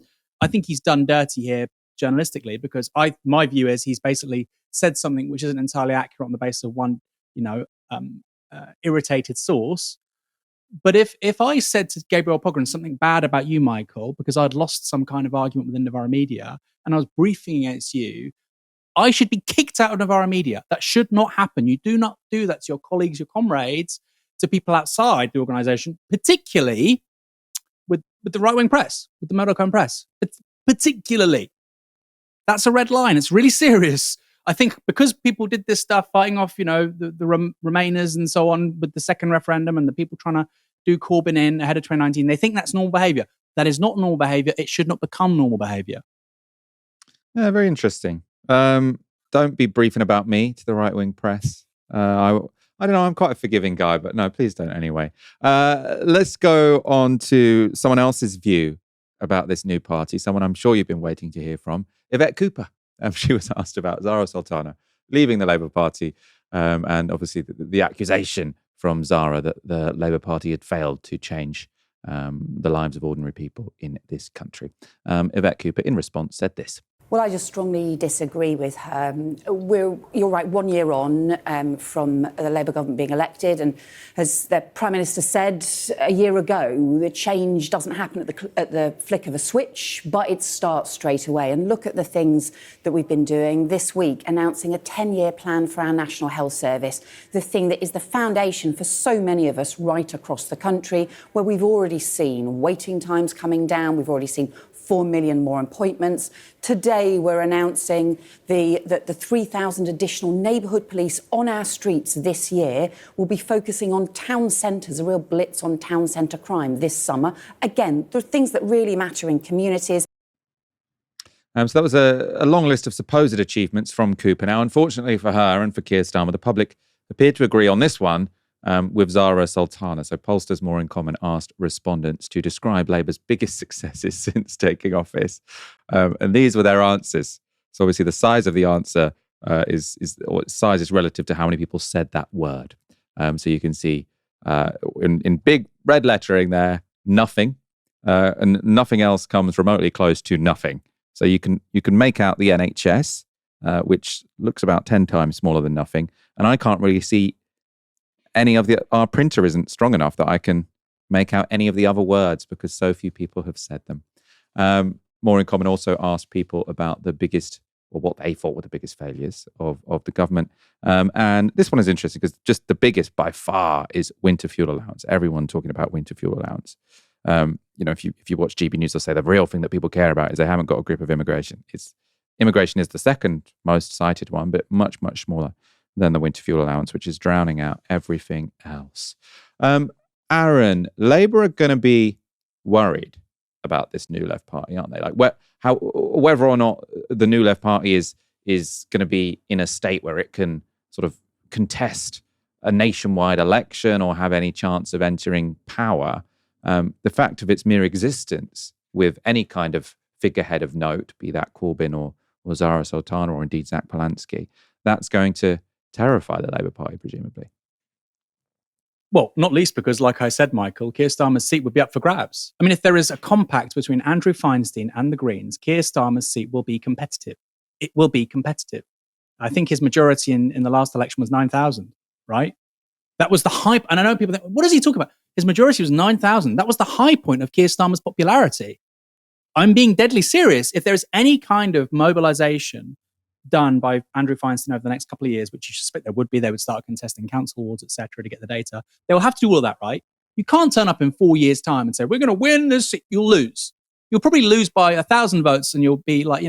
Speaker 2: dirty here journalistically, because my view is he's basically said something which isn't entirely accurate on the basis of one, irritated source. But if I said to Gabriel Pogrund something bad about you, Michael, because I'd lost some kind of argument within Novara Media and I was briefing against you, I should be kicked out of Novara Media. That should not happen. You do not do that to your colleagues, your comrades, to people outside the organisation, particularly with the right-wing press, with the Murdoch press, particularly. That's a red line. It's really serious. I think because people did this stuff fighting off, the Remainers and so on with the second referendum and the people trying to do Corbyn in ahead of 2019, they think that's normal behaviour. That is not normal behaviour. It should not become normal behaviour.
Speaker 1: Yeah, very interesting. Don't be briefing about me to the right-wing press. I don't know, I'm quite a forgiving guy, but no, please don't anyway. Let's go on to someone else's view about this new party, someone I'm sure you've been waiting to hear from, Yvette Cooper. She was asked about Zarah Sultana leaving the Labour Party and obviously the accusation from Zarah that the Labour Party had failed to change the lives of ordinary people in this country. Yvette Cooper, in response, said this.
Speaker 6: Well, I just strongly disagree with her. You're right, 1 year on from the Labour government being elected, and as the Prime Minister said a year ago, the change doesn't happen at the flick of a switch, but it starts straight away. And look at the things that we've been doing this week, announcing a 10-year plan for our National Health Service, the thing that is the foundation for so many of us right across the country, where we've already seen waiting times coming down, we've already seen 4 million more appointments. Today, we're announcing that the 3,000 additional neighbourhood police on our streets this year will be focusing on town centres, a real blitz on town centre crime this summer. Again, there are things that really matter in communities.
Speaker 1: So that was a long list of supposed achievements from Cooper. Now, unfortunately for her and for Keir Starmer, the public appeared to agree on this one with Zarah Sultana. So pollsters More in Common asked respondents to describe Labour's biggest successes since taking office. And these were their answers. So obviously the size of the answer size is relative to how many people said that word. So you can see in big red lettering there, nothing. And nothing else comes remotely close to nothing. So you can make out the NHS, which looks about 10 times smaller than nothing. And I can't really see any of our printer isn't strong enough that I can make out any of the other words because so few people have said them. More in Common also asked people about the biggest, or what they thought were the biggest failures of the government. And this one is interesting because just the biggest by far is winter fuel allowance. Everyone talking about winter fuel allowance. If you watch GB News, they'll say the real thing that people care about is they haven't got a grip of immigration. Immigration is the second most cited one, but much, much smaller than the winter fuel allowance, which is drowning out everything else. Aaron, Labour are going to be worried about this New Left Party, aren't they? Like whether or not the New Left Party is going to be in a state where it can sort of contest a nationwide election or have any chance of entering power. The fact of its mere existence with any kind of figurehead of note, be that Corbyn or Zarah Sultana or indeed Zach Polanski, that's going to terrify the Labour Party, presumably.
Speaker 2: Well, not least because, like I said, Michael, Keir Starmer's seat would be up for grabs. I mean, if there is a compact between Andrew Feinstein and the Greens, Keir Starmer's seat will be competitive. It will be competitive. I think his majority in the last election was 9,000, right? That was the high. And I know people think, what is he talking about? His majority was 9,000. That was the high point of Keir Starmer's popularity. I'm being deadly serious. If there's any kind of mobilization done by Andrew Feinstein over the next couple of years, which you suspect there would be, they would start contesting council wards, etc., to get the data. They will have to do all of that, right? You can't turn up in 4 years' time and say, we're going to win this. You'll lose. You'll probably lose by 1,000 votes and you'll be like,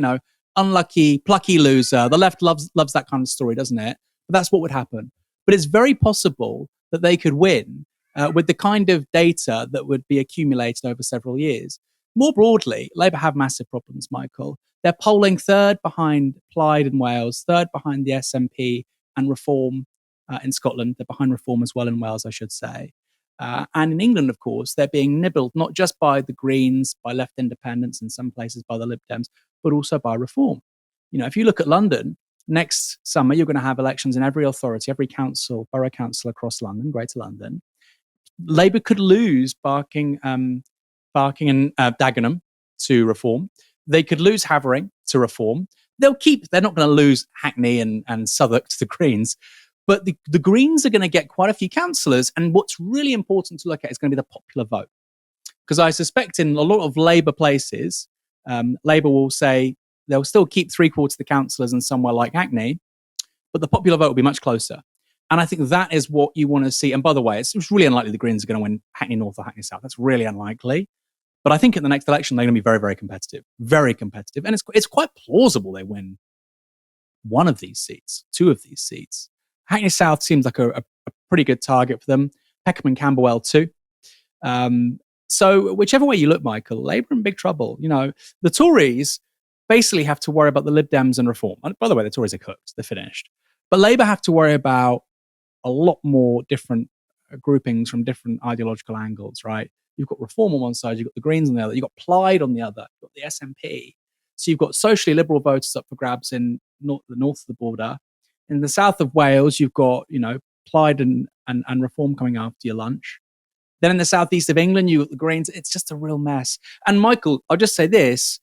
Speaker 2: unlucky, plucky loser. The left loves that kind of story, doesn't it? But that's what would happen. But it's very possible that they could win with the kind of data that would be accumulated over several years. More broadly, Labour have massive problems, Michael. They're polling third behind Plaid in Wales, third behind the SNP and Reform in Scotland. They're behind Reform as well in Wales, I should say. And in England, of course, they're being nibbled not just by the Greens, by left independents, in some places by the Lib Dems, but also by Reform. If you look at London, next summer, you're going to have elections in every authority, every council, borough council across London, Greater London. Labour could lose Barking and Dagenham to Reform. They could lose Havering to Reform. They're not going to lose Hackney and Southwark to the Greens, but the Greens are going to get quite a few councillors. And what's really important to look at is going to be the popular vote. Because I suspect in a lot of Labour places, Labour will say they'll still keep 3/4 of the councillors in somewhere like Hackney, but the popular vote will be much closer. And I think that is what you want to see. And by the way, it's really unlikely the Greens are going to win Hackney North or Hackney South. That's really unlikely. But I think at the next election, they're going to be very, very competitive. Very competitive. And it's quite plausible they win one of these seats, two of these seats. Hackney South seems like a pretty good target for them. Peckham and Camberwell too. So whichever way you look, Michael, Labour in big trouble. The Tories basically have to worry about the Lib Dems and Reform. And by the way, the Tories are cooked. They're finished. But Labour have to worry about a lot more different groupings from different ideological angles, right? You've got Reform on one side, you've got the Greens on the other, you've got Plaid on the other, you've got the SNP. So you've got socially liberal voters up for grabs in the north of the border. In the south of Wales, you've got, Plaid and Reform coming after your lunch. Then in the southeast of England, you got the Greens. It's just a real mess. And Michael, I'll just say this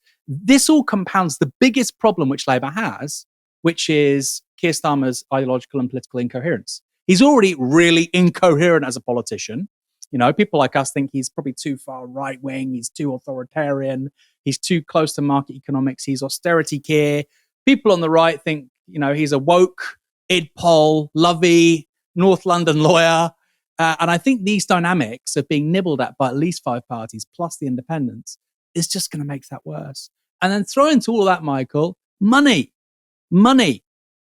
Speaker 2: all compounds the biggest problem which Labour has, which is Keir Starmer's ideological and political incoherence. He's already really incoherent as a politician. You know, people like us think he's probably too far right-wing, he's too authoritarian, he's too close to market economics, he's austerity Keir. People on the right think, you know, he's a woke, id-pol, lovey, North London lawyer. And I think these dynamics of being nibbled at by at least 5 parties, plus the independents, is just going to make that worse. And then throw into all of that, Michael, money.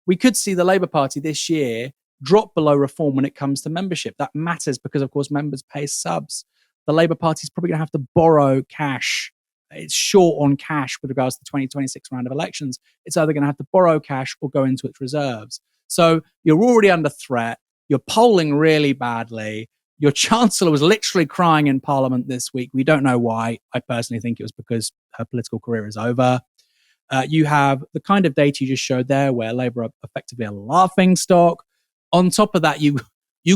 Speaker 2: We could see the Labour Party this year drop below Reform when it comes to membership. That matters because, of course, members pay subs. The Labour Party is probably going to have to borrow cash. It's short on cash with regards to the 2026 round of elections. It's either going to have to borrow cash or go into its reserves. So you're already under threat. You're polling really badly. Your Chancellor was literally crying in Parliament this week. We don't know why. I personally think it was because her political career is over. You have the kind of data you just showed there where Labour are effectively a laughing stock. On top of that, you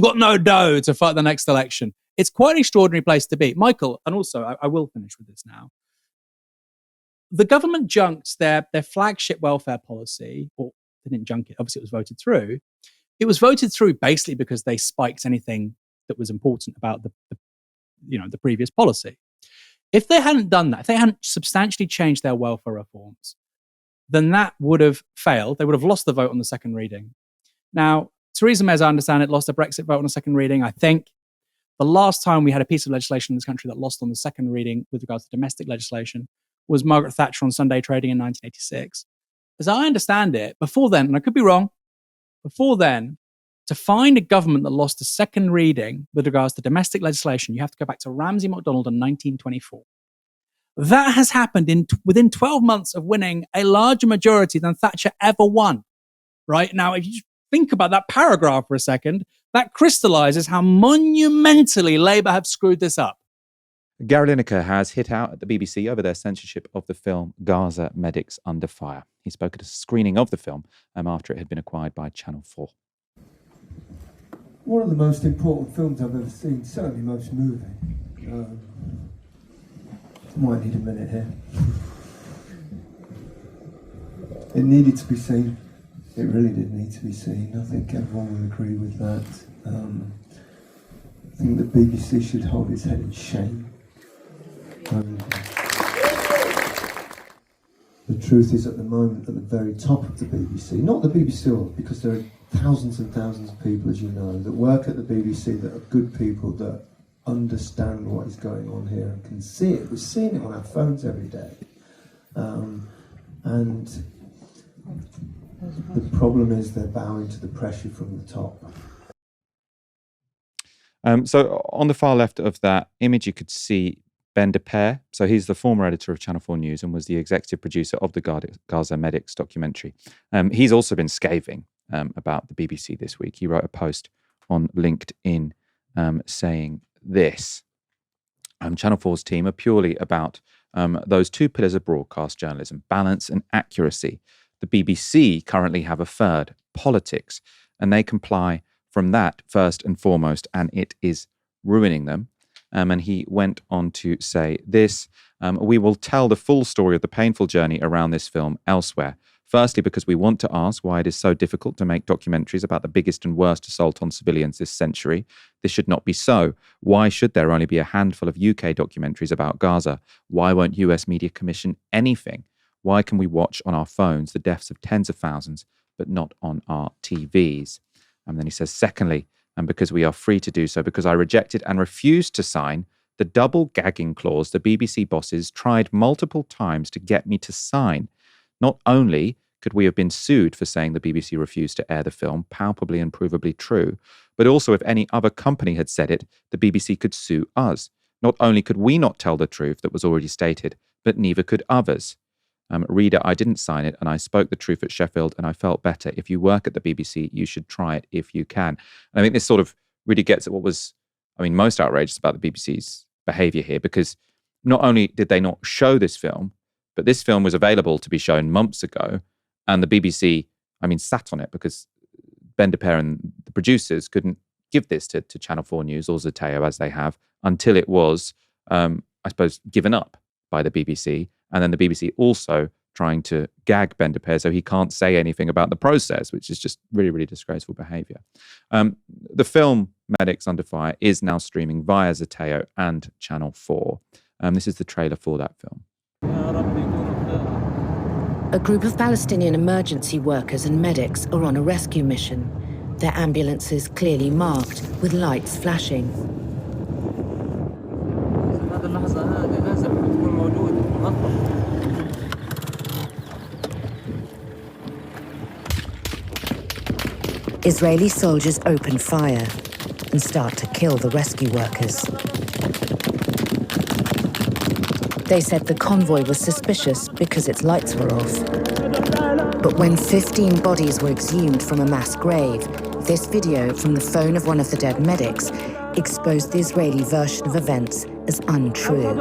Speaker 2: got no dough to fight the next election. It's quite an extraordinary place to be. Michael, and also I will finish with this now. The government junked their flagship welfare policy, or they didn't junk it, obviously it was voted through. It was voted through basically because they spiked anything that was important about the previous policy. If they hadn't done that, if they hadn't substantially changed their welfare reforms, then that would have failed. They would have lost the vote on the second reading. Now, Theresa May, as I understand it, lost a Brexit vote on the second reading. I think the last time we had a piece of legislation in this country that lost on the second reading with regards to domestic legislation was Margaret Thatcher on Sunday trading in 1986. As I understand it, before then, and I could be wrong, before then, to find a government that lost a second reading with regards to domestic legislation, you have to go back to Ramsay MacDonald in 1924. That has happened within 12 months of winning a larger majority than Thatcher ever won. Right? Now, if you think about that paragraph for a second, that crystallizes how monumentally Labour have screwed this up.
Speaker 1: Gary Lineker has hit out at the BBC over their censorship of the film Gaza Medics Under Fire. He spoke at a screening of the film after it had been acquired by Channel 4.
Speaker 7: One of the most important films I've ever seen, certainly most moving. Might need a minute here. It needed to be seen. It really did need to be seen. I think everyone will agree with that. I think the BBC should hold its head in shame. The truth is, at the moment, at the very top of the BBC, not the BBC all, because there are thousands and thousands of people, as you know, that work at the BBC that are good people that understand what is going on here and can see it. We're seeing it on our phones every day. And the problem is they're bowing to the pressure from the top.
Speaker 1: So on the far left of that image, you could see Ben de Peer. So he's the former editor of Channel 4 News and was the executive producer of the Gaza Medics documentary. He's also been scathing about the BBC this week. He wrote a post on LinkedIn saying this. Channel 4's team are purely about those two pillars of broadcast journalism, balance and accuracy. The BBC currently have a third, politics, and they comply from that first and foremost, and it is ruining them. And he went on to say this, we will tell the full story of the painful journey around this film elsewhere. Firstly, because we want to ask why it is so difficult to make documentaries about the biggest and worst assault on civilians this century. This should not be so. Why should there only be a handful of UK documentaries about Gaza? Why won't US media commission anything? Why can we watch on our phones the deaths of tens of thousands, but not on our TVs? And then he says, secondly, and because we are free to do so, because I rejected and refused to sign the double gagging clause the BBC bosses tried multiple times to get me to sign. Not only could we have been sued for saying the BBC refused to air the film, palpably and provably true, but also if any other company had said it, the BBC could sue us. Not only could we not tell the truth that was already stated, but neither could others. Reader, I didn't sign it, and I spoke the truth at Sheffield, and I felt better. If you work at the BBC, you should try it if you can. And I think this sort of really gets at what was, most outrageous about the BBC's behaviour here, because not only did they not show this film, but this film was available to be shown months ago, and the BBC, sat on it because Ben de Peer and the producers couldn't give this to Channel 4 News or Zateo, as they have, until it was, I suppose, given up by the BBC. And then the BBC also trying to gag Ben de Peer so he can't say anything about the process, which is just really, really disgraceful behaviour. The film Medics Under Fire is now streaming via Zateo and Channel 4. This is the trailer for that film.
Speaker 8: A group of Palestinian emergency workers and medics are on a rescue mission. Their ambulances clearly marked with lights flashing. Israeli soldiers open fire and start to kill the rescue workers. They said the convoy was suspicious because its lights were off. But when 15 bodies were exhumed from a mass grave, this video from the phone of one of the dead medics exposed the Israeli version of events as untrue.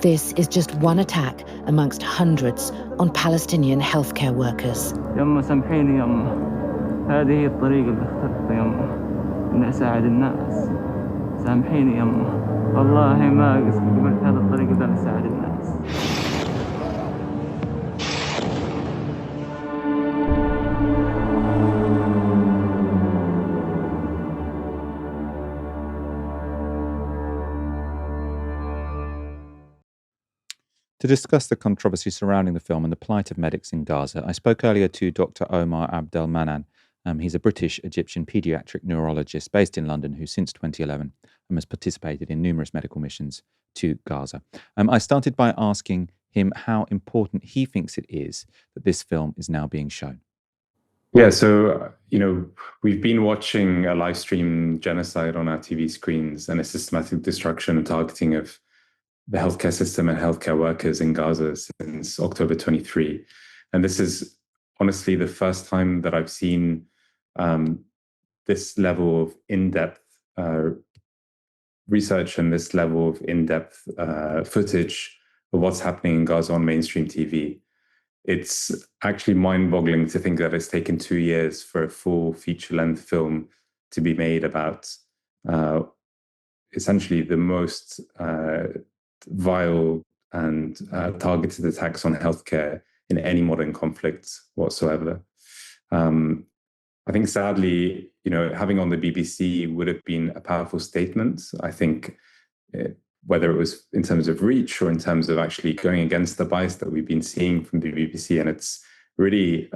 Speaker 8: This is just one attack amongst hundreds on Palestinian healthcare workers.
Speaker 9: يما سامحيني يما هذه هي الطريقة اللي اخترتها يما إني أساعد الناس سامحيني يما والله ما قلت هذا الطريق اللي أساعد الناس.
Speaker 1: To discuss the controversy surrounding the film and the plight of medics in Gaza, I spoke earlier to Dr. Omar Abdel-Mannan. He's a British-Egyptian paediatric neurologist based in London who since 2011 has participated in numerous medical missions to Gaza. I started by asking him how important he thinks it is that this film is now being shown.
Speaker 10: Yeah, so, we've been watching a live stream genocide on our TV screens and a systematic destruction and targeting of the healthcare system and healthcare workers in Gaza since October 23. And this is honestly the first time that I've seen this level of in-depth research and this level of in-depth footage of what's happening in Gaza on mainstream TV. It's actually mind-boggling to think that it's taken 2 years for a full feature-length film to be made about essentially the most vile and targeted attacks on healthcare in any modern conflict whatsoever. I think sadly, having on the BBC would have been a powerful statement. I think whether it was in terms of reach or in terms of actually going against the bias that we've been seeing from the BBC, and it's really,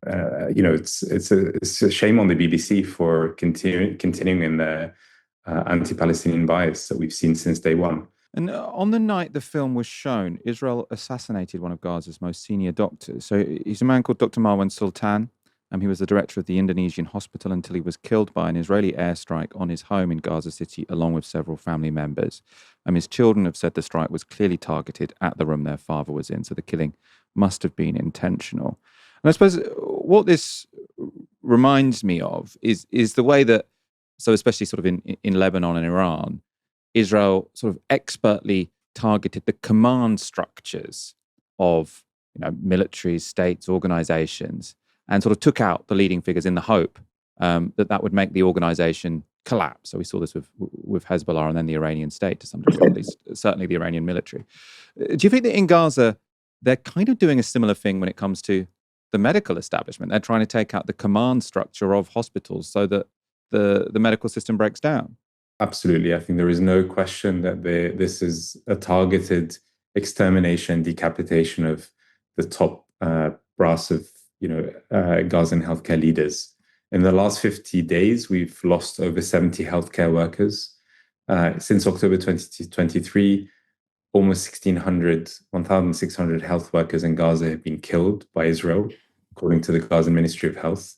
Speaker 10: it's a shame on the BBC for continuing in their anti-Palestinian bias that we've seen since day one.
Speaker 1: And on the night the film was shown, Israel assassinated one of Gaza's most senior doctors. So he's a man called Dr. Zarah Sultana. He was the director of the Indonesian hospital until he was killed by an Israeli airstrike on his home in Gaza City, along with several family members. His children have said the strike was clearly targeted at the room their father was in, so the killing must have been intentional. And I suppose what this reminds me of is the way that, so especially sort of in Lebanon and Iran, Israel sort of expertly targeted the command structures of militaries, states, organizations, and sort of took out the leading figures in the hope that would make the organization collapse. So we saw this with Hezbollah and then the Iranian state to some degree, at least certainly the Iranian military. Do you think that in Gaza, they're kind of doing a similar thing when it comes to the medical establishment? They're trying to take out the command structure of hospitals so that the medical system breaks down?
Speaker 10: Absolutely. I think there is no question that this is a targeted extermination, decapitation of the top brass of Gazan healthcare leaders. In the last 50 days, we've lost over 70 healthcare workers. Since October 2023, almost 1,600 health workers in Gaza have been killed by Israel, according to the Gaza Ministry of Health.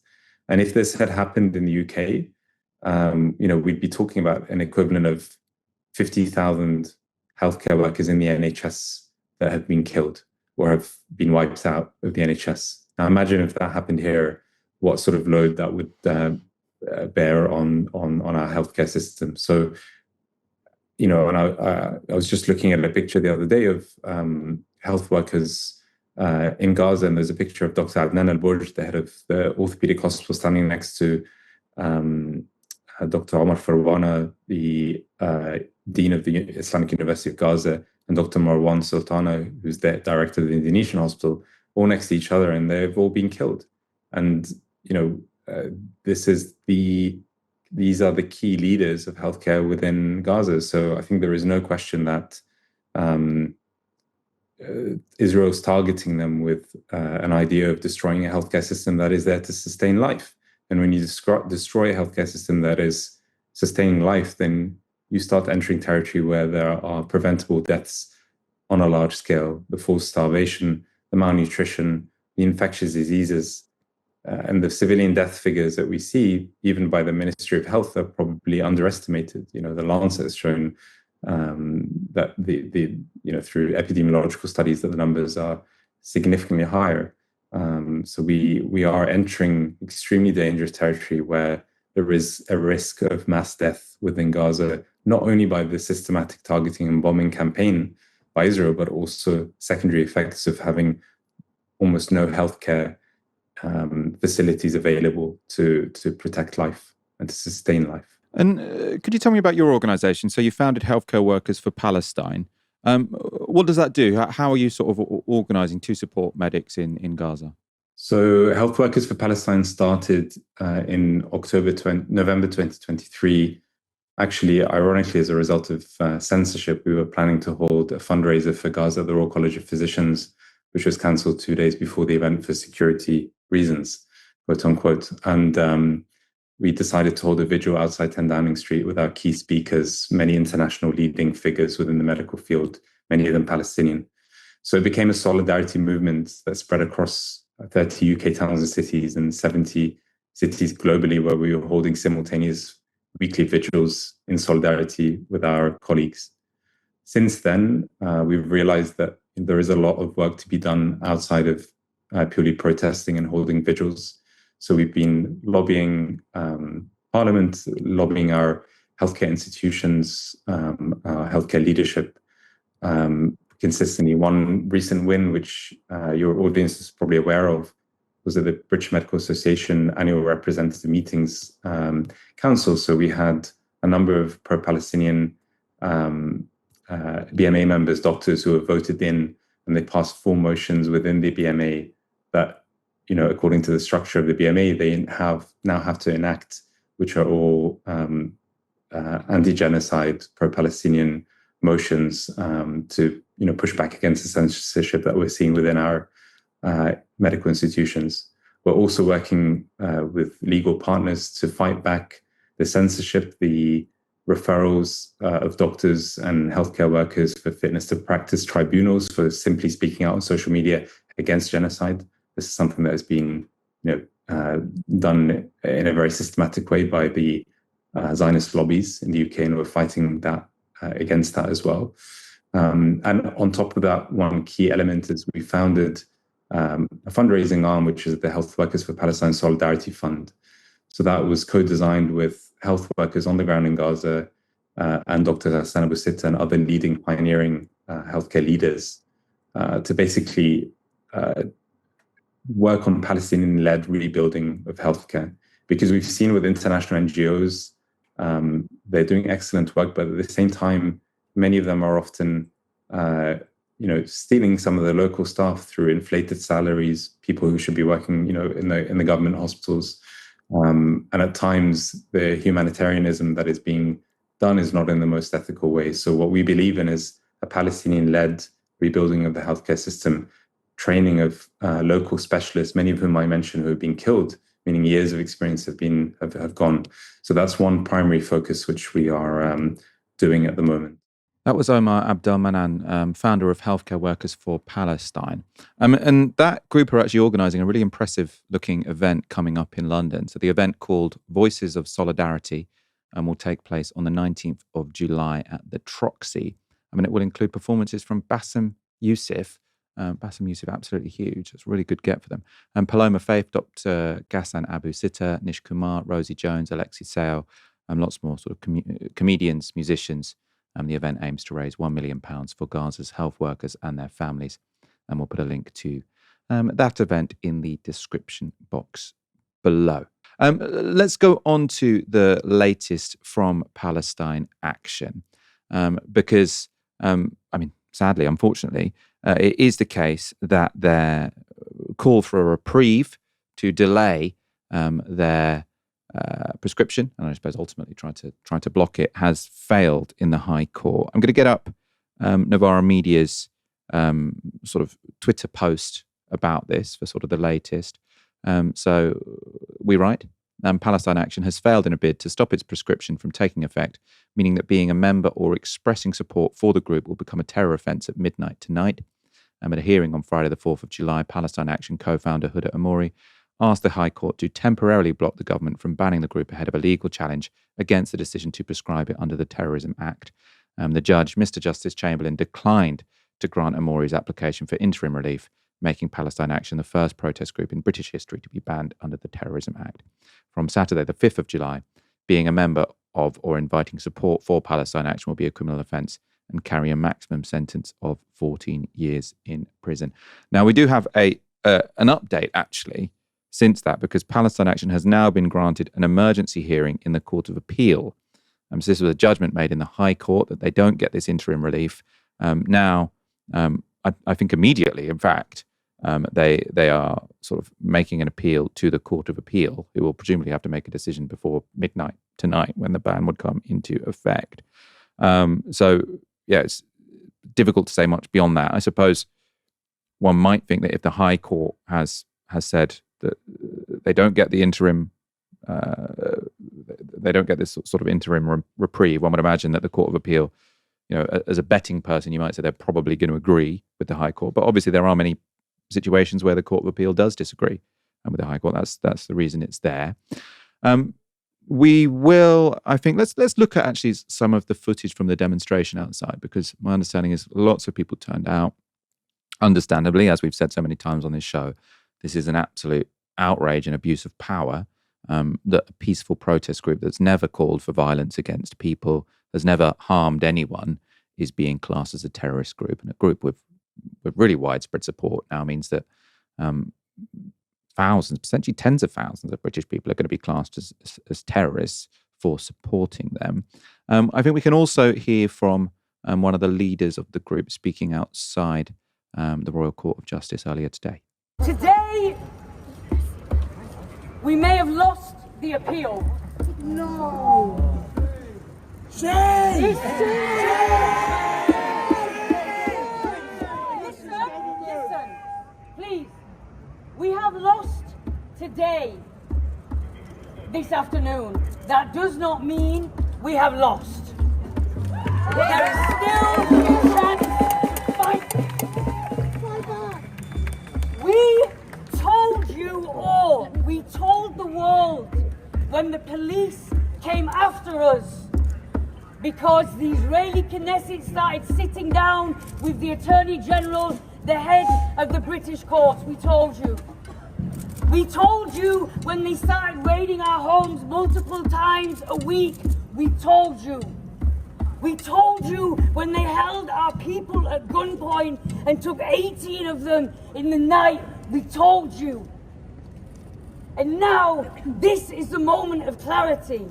Speaker 10: And if this had happened in the UK, we'd be talking about an equivalent of 50,000 healthcare workers in the NHS that have been killed or have been wiped out of the NHS. Now, imagine if that happened here, what sort of load that would bear on our healthcare system. So, and I was just looking at a picture the other day of health workers in Gaza, and there's a picture of Dr. Adnan Al-Burj, the head of the orthopedic hospital, standing next to Dr. Omar Farwana, the dean of the Islamic University of Gaza, and Dr. Zarah Sultana, who's the director of the Indonesian hospital, all next to each other, and they've all been killed. And these are the key leaders of healthcare within Gaza. So I think there is no question that Israel's targeting them with an idea of destroying a healthcare system that is there to sustain life. And when you destroy a healthcare system that is sustaining life, then you start entering territory where there are preventable deaths on a large scale, the forced starvation, the malnutrition, the infectious diseases, and the civilian death figures that we see, even by the Ministry of Health, are probably underestimated. The Lancet has shown that through epidemiological studies that the numbers are significantly higher. So we are entering extremely dangerous territory where there is a risk of mass death within Gaza, not only by the systematic targeting and bombing campaign by Israel, but also secondary effects of having almost no healthcare facilities available to protect life and to sustain life.
Speaker 1: And could you tell me about your organisation? So you founded Healthcare Workers for Palestine. What does that do? How are you sort of organising to support medics in Gaza?
Speaker 10: So Health Workers for Palestine started in November 2023. Actually, ironically, as a result of censorship, we were planning to hold a fundraiser for Gaza at the Royal College of Physicians, which was cancelled 2 days before the event for security reasons, quote unquote. And we decided to hold a vigil outside 10 Downing Street with our key speakers, many international leading figures within the medical field, many of them Palestinian. So it became a solidarity movement that spread across 30 UK towns and cities and 70 cities globally, where we were holding simultaneous weekly vigils in solidarity with our colleagues. Since then, we've realized that there is a lot of work to be done outside of purely protesting and holding vigils. So we've been lobbying Parliament, lobbying our healthcare institutions, our healthcare leadership consistently. One recent win, which your audience is probably aware of, was at the British Medical Association Annual Representative Meetings Council. So we had a number of pro-Palestinian BMA members, doctors who have voted in, and they passed 4 motions within the BMA that, according to the structure of the BMA, they now have to enact, which are all anti-genocide, pro-Palestinian motions to, push back against the censorship that we're seeing within our medical institutions. We're also working with legal partners to fight back the censorship, the referrals of doctors and healthcare workers for fitness to practice tribunals for simply speaking out on social media against genocide. This is something that has been done in a very systematic way by the Zionist lobbies in the UK, and we're fighting that against that as well. And on top of that, one key element is we founded a fundraising arm, which is the Health Workers for Palestine Solidarity Fund. So that was co-designed with health workers on the ground in Gaza and Dr. Hassan Abu Sitta and other leading pioneering healthcare leaders to basically work on Palestinian-led rebuilding of healthcare. Because we've seen with international NGOs, they're doing excellent work, but at the same time, many of them are often stealing some of the local staff through inflated salaries, people who should be working, in the government hospitals. And at times, the humanitarianism that is being done is not in the most ethical way. So what we believe in is a Palestinian-led rebuilding of the healthcare system, training of local specialists, many of whom I mentioned who have been killed, meaning years of experience have gone. So that's one primary focus which we are doing at the moment.
Speaker 1: That was Omar Abdel-Mannan, founder of Healthcare Workers for Palestine. And that group are actually organising a really impressive-looking event coming up in London. So the event, called Voices of Solidarity, will take place on the 19th of July at the Troxy. It will include performances from Bassem Youssef. Bassem Youssef, absolutely huge. It's a really good get for them. And Paloma Faith, Dr. Ghassan Abu Sitta, Nish Kumar, Rosie Jones, Alexi Sale, and lots more sort of comedians, musicians. The event aims to raise £1 million for Gaza's health workers and their families. And we'll put a link to that event in the description box below. Let's go on to the latest from Palestine Action, because, sadly, unfortunately, it is the case that their call for a reprieve to delay their prescription, and I suppose ultimately try to block it, has failed in the High Court. I'm going to get up Novara Media's sort of Twitter post about this for sort of the latest. So we write, Palestine Action has failed in a bid to stop its prescription from taking effect, meaning that being a member or expressing support for the group will become a terror offence at midnight tonight. At a hearing on Friday the 4th of July, Palestine Action co-founder Huda Amori asked the High Court to temporarily block the government from banning the group ahead of a legal challenge against the decision to prescribe it under the Terrorism Act. The judge, Mr. Justice Chamberlain, declined to grant Amori's application for interim relief, making Palestine Action the first protest group in British history to be banned under the Terrorism Act. From Saturday the 5th of July, being a member of or inviting support for Palestine Action will be a criminal offence and carry a maximum sentence of 14 years in prison. Now, we do have an update, actually, since that, because Palestine Action has now been granted an emergency hearing in the Court of Appeal. So this was a judgment made in the High Court that they don't get this interim relief. I think immediately, in fact, they are sort of making an appeal to the Court of Appeal, who will presumably have to make a decision before midnight tonight when the ban would come into effect. It's difficult to say much beyond that. I suppose one might think that if the High Court has said that they don't get the interim, they don't get this sort of interim reprieve, one would imagine that the Court of Appeal, as a betting person, you might say they're probably going to agree with the High Court. But obviously there are many situations where the Court of Appeal does disagree with the High Court. That's the reason it's there. We will, I think, let's look at actually some of the footage from the demonstration outside, because my understanding is lots of people turned out. Understandably, as we've said so many times on this show, this is an absolute outrage and abuse of power, that a peaceful protest group that's never called for violence against people, has never harmed anyone, is being classed as a terrorist group. And a group with really widespread support now means that thousands, potentially tens of thousands of British people are going to be classed as terrorists for supporting them. I think we can also hear from one of the leaders of the group speaking outside the Royal Court of Justice earlier today.
Speaker 11: Today, we may have lost the appeal. No! Shame! Listen, please. We have lost today, this afternoon. That does not mean we have lost. There is still a chance to fight. We told you all, we told the world when the police came after us because the Israeli Knesset started sitting down with the Attorney General, the head of the British courts. We told you. We told you when they started raiding our homes multiple times a week. We told you. We told you when they held our people at gunpoint and took 18 of them in the night. We told you. And now, this is the moment of clarity.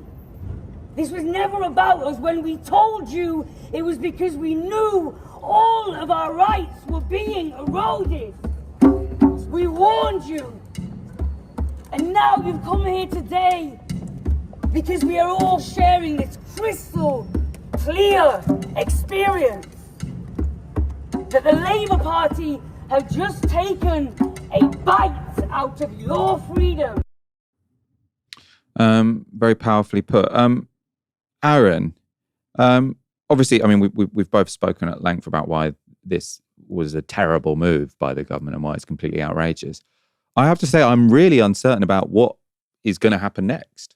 Speaker 11: This was never about us. When we told you, it was because we knew all of our rights were being eroded. We warned you. And now you've come here today because we are all sharing this crystal clear experience that the Labour Party have just taken a bite out of your freedom.
Speaker 1: Very powerfully put. Aaron, obviously, I mean, we've both spoken at length about why this was a terrible move by the government and why it's completely outrageous. I have to say, I'm really uncertain about what is going to happen next.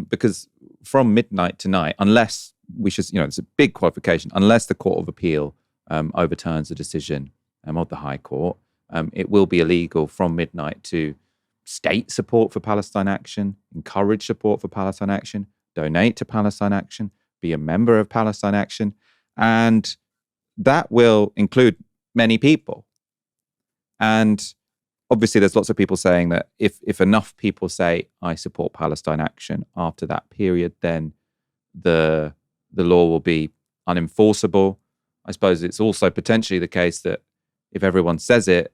Speaker 1: Because from midnight tonight, unless we should, it's a big qualification, unless the Court of Appeal overturns the decision of the High Court, it will be illegal from midnight to state support for Palestine Action, encourage support for Palestine Action, donate to Palestine Action, be a member of Palestine Action. And that will include many people. And obviously, there's lots of people saying that if enough people say, I support Palestine Action after that period, then the law will be unenforceable. I suppose it's also potentially the case that if everyone says it,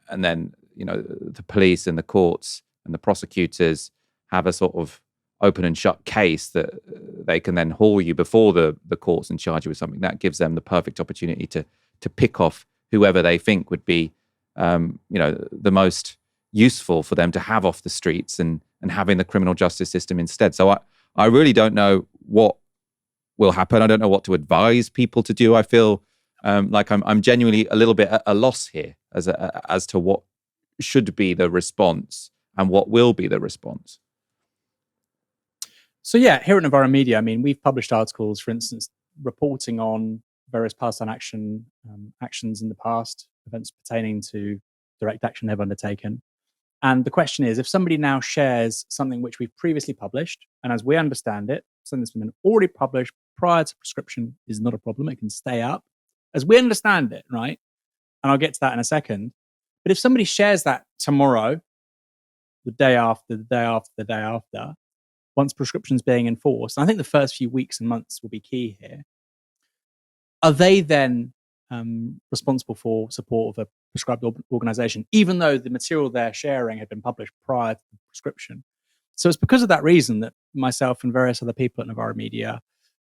Speaker 1: and then, the police and the courts and the prosecutors have a sort of open and shut case that they can then haul you before the courts and charge you with something, that gives them the perfect opportunity to pick off whoever they think would be the most useful for them to have off the streets and having the criminal justice system instead. So I really don't know what will happen. I don't know what to advise people to do. I feel like I'm genuinely a little bit at a loss here as to what should be the response and what will be the response.
Speaker 2: So yeah, here at Novara Media, I mean, we've published articles, for instance, reporting on various Palestine Action actions in the past, events pertaining to direct action they've undertaken. And the question is, if somebody now shares something which we've previously published, and as we understand it, something that's been already published prior to prescription is not a problem. It can stay up. As we understand it, right? And I'll get to that in a second. But if somebody shares that tomorrow, the day after, the day after, the day after, once prescription's being enforced, and I think the first few weeks and months will be key here, are they then responsible for support of a prescribed organisation, even though the material they're sharing had been published prior to the prescription? So it's because of that reason that myself and various other people at Novara Media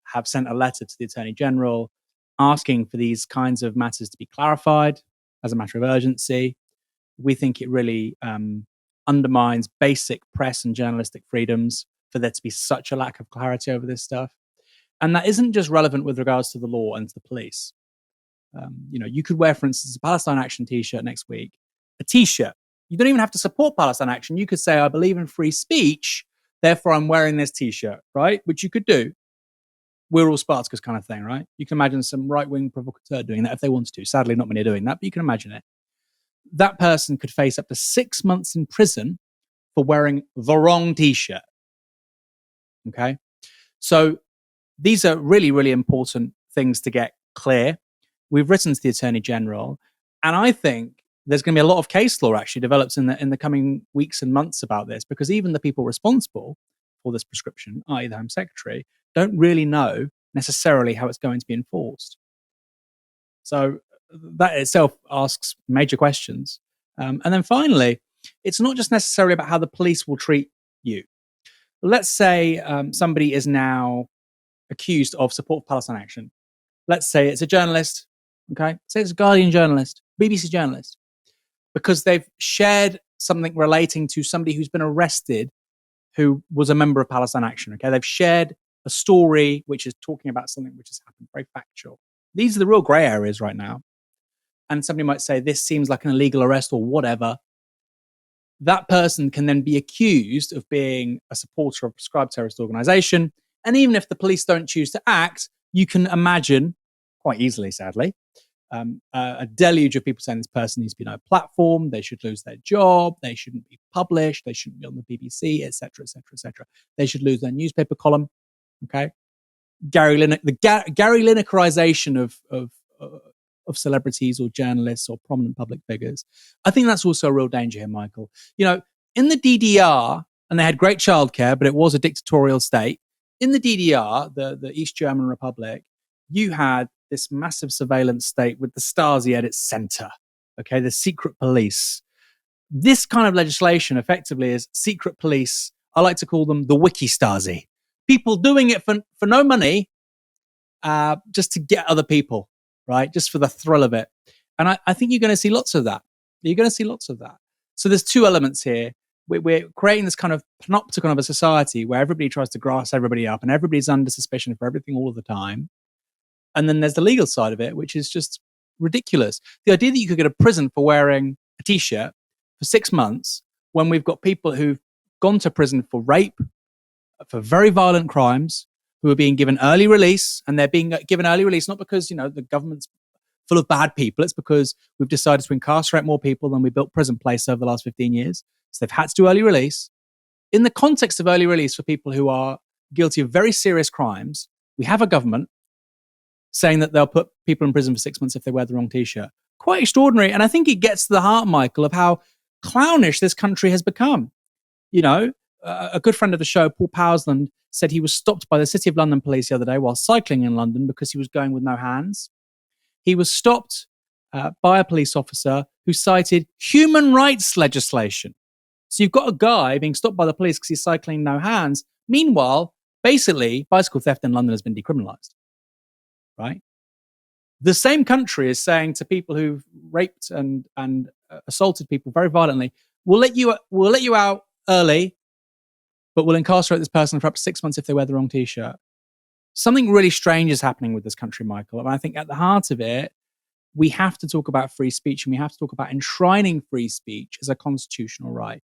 Speaker 2: have sent a letter to the Attorney General asking for these kinds of matters to be clarified as a matter of urgency. We think it really undermines basic press and journalistic freedoms for there to be such a lack of clarity over this stuff. And that isn't just relevant with regards to the law and to the police. You could wear, for instance, a Palestine Action t-shirt next week, a t-shirt. You don't even have to support Palestine Action. You could say, I believe in free speech, therefore I'm wearing this t-shirt, right? Which you could do. We're all Spartacus kind of thing, right? You can imagine some right-wing provocateur doing that if they wanted to. Sadly, not many are doing that, but you can imagine it. That person could face up to 6 months in prison for wearing the wrong t-shirt. Okay? So these are really, really important things to get clear. We've written to the Attorney General, and I think there's going to be a lot of case law actually developed in the coming weeks and months about this, because even the people responsible for this prescription, i.e. the Home Secretary, don't really know necessarily how it's going to be enforced. So that itself asks major questions. And then finally, it's not just necessarily about how the police will treat you. Let's say somebody is now accused of support for Palestine Action. Let's say it's a journalist, okay? Say it's a Guardian journalist, BBC journalist, because they've shared something relating to somebody who's been arrested who was a member of Palestine Action, okay? They've shared a story which is talking about something which has happened, very factual. These are the real grey areas right now. And somebody might say, this seems like an illegal arrest or whatever. That person can then be accused of being a supporter of a prescribed terrorist organisation. And even if the police don't choose to act, you can imagine, quite easily, sadly, a deluge of people saying this person needs to be on a platform, they should lose their job, they shouldn't be published, they shouldn't be on the BBC, etc., etc., etc. They should lose their newspaper column. Okay, Gary Linekerization of celebrities or journalists or prominent public figures. I think that's also a real danger here, Michael. In the DDR, and they had great childcare, but it was a dictatorial state. In the DDR, the East German Republic, you had this massive surveillance state with the Stasi at its center. Okay, the secret police. This kind of legislation effectively is secret police. I like to call them the wiki Stasi. People doing it for no money, just to get other people, right? Just for the thrill of it. And I think you're going to see lots of that. You're going to see lots of that. So there's two elements here. We're creating this kind of panopticon of a society where everybody tries to grass everybody up and everybody's under suspicion for everything all of the time. And then there's the legal side of it, which is just ridiculous. The idea that you could go to prison for wearing a t-shirt for 6 months when we've got people who've gone to prison for rape, for very violent crimes, who are being given early release, and they're being given early release not because, the government's full of bad people. It's because we've decided to incarcerate more people than we built prison place over the last 15 years. So they've had to do early release. In the context of early release for people who are guilty of very serious crimes, we have a government saying that they'll put people in prison for 6 months if they wear the wrong t-shirt. quite extraordinary. And I think it gets to the heart, Michael, of how clownish this country has become. You know, a good friend of the show, Paul Powersland, said he was stopped by the City of London police the other day while cycling in London because he was going with no hands. He was stopped by a police officer who cited human rights legislation. So you've got a guy being stopped by the police because he's cycling no hands. Meanwhile, basically, bicycle theft in London has been decriminalised, right? The same country is saying to people who've raped and assaulted people very violently, we'll let you out early, but we'll incarcerate this person for up to 6 months if they wear the wrong T-shirt. Something really strange is happening with this country, Michael. And I think at the heart of it, we have to talk about free speech, and we have to talk about enshrining free speech as a constitutional right.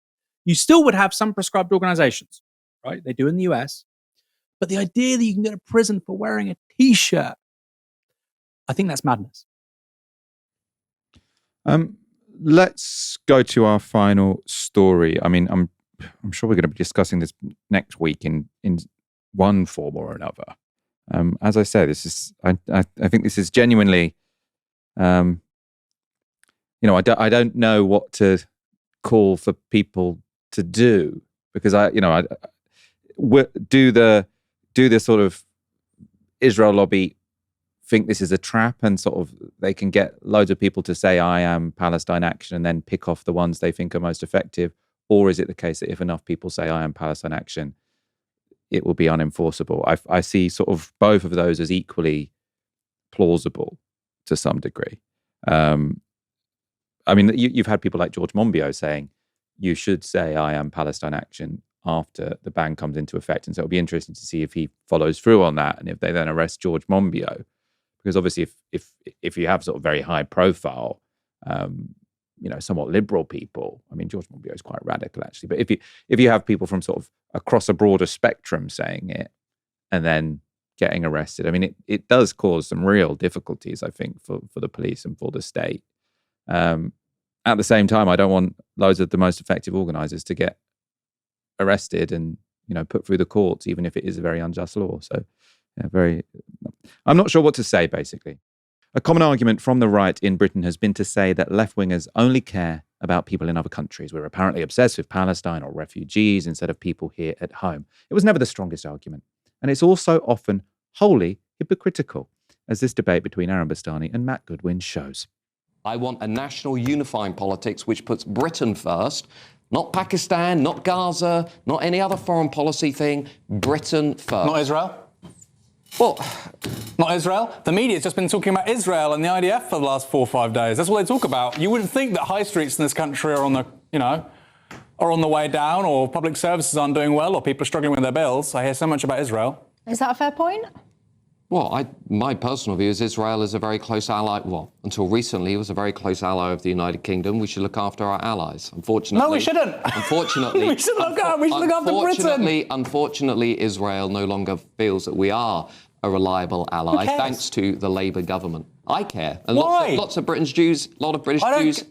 Speaker 2: You still would have some prescribed organizations, right? They do in the US. But the idea that you can go to prison for wearing a T-shirt, I think that's madness.
Speaker 1: Let's go to our final story. I mean, I'm sure we're going to be discussing this next week in one form or another. As I say, this is I think this is genuinely, I don't know what to call for people to do, because do the sort of Israel lobby think this is a trap and sort of they can get loads of people to say I am Palestine Action and then pick off the ones they think are most effective? Or is it the case that if enough people say I am Palestine Action, it will be unenforceable? I see sort of both of those as equally plausible to some degree. I mean, you've had people like George Monbiot saying you should say I am Palestine Action after the ban comes into effect. And so it'll be interesting to see if he follows through on that and if they then arrest George Monbiot. Because obviously if you have sort of very high profile, somewhat liberal people, I mean, George Monbiot is quite radical actually, but if you have people from sort of across a broader spectrum saying it and then getting arrested, I mean, it does cause some real difficulties, I think, for the police and for the state. At the same time, I don't want loads of the most effective organisers to get arrested and, put through the courts, even if it is a very unjust law. So, I'm not sure what to say, basically. A common argument from the right in Britain has been to say that left-wingers only care about people in other countries. We're apparently obsessed with Palestine or refugees instead of people here at home. It was never the strongest argument. And it's also often wholly hypocritical, as this debate between Aaron Bastani and Matt Goodwin shows.
Speaker 12: I want a national unifying politics which puts Britain first, not Pakistan, not Gaza, not any other foreign policy thing, Britain first.
Speaker 13: Not Israel?
Speaker 12: Well,
Speaker 13: not Israel. The media's just been talking about Israel and the IDF for the last 4 or 5 days. That's what they talk about. You wouldn't think that high streets in this country are on the way down, or public services aren't doing well, or people are struggling with their bills. I hear so much about Israel.
Speaker 14: Is that a fair point?
Speaker 12: Well, my personal view is Israel is a very close ally. Well, until recently, it was a very close ally of the United Kingdom. We should look after our allies. Unfortunately,
Speaker 13: no, we shouldn't.
Speaker 12: Unfortunately,
Speaker 13: we should look after Britain.
Speaker 12: Unfortunately, Israel no longer feels that we are a reliable ally, thanks to the Labour government. I care. And
Speaker 13: Why?
Speaker 12: Lots of British Jews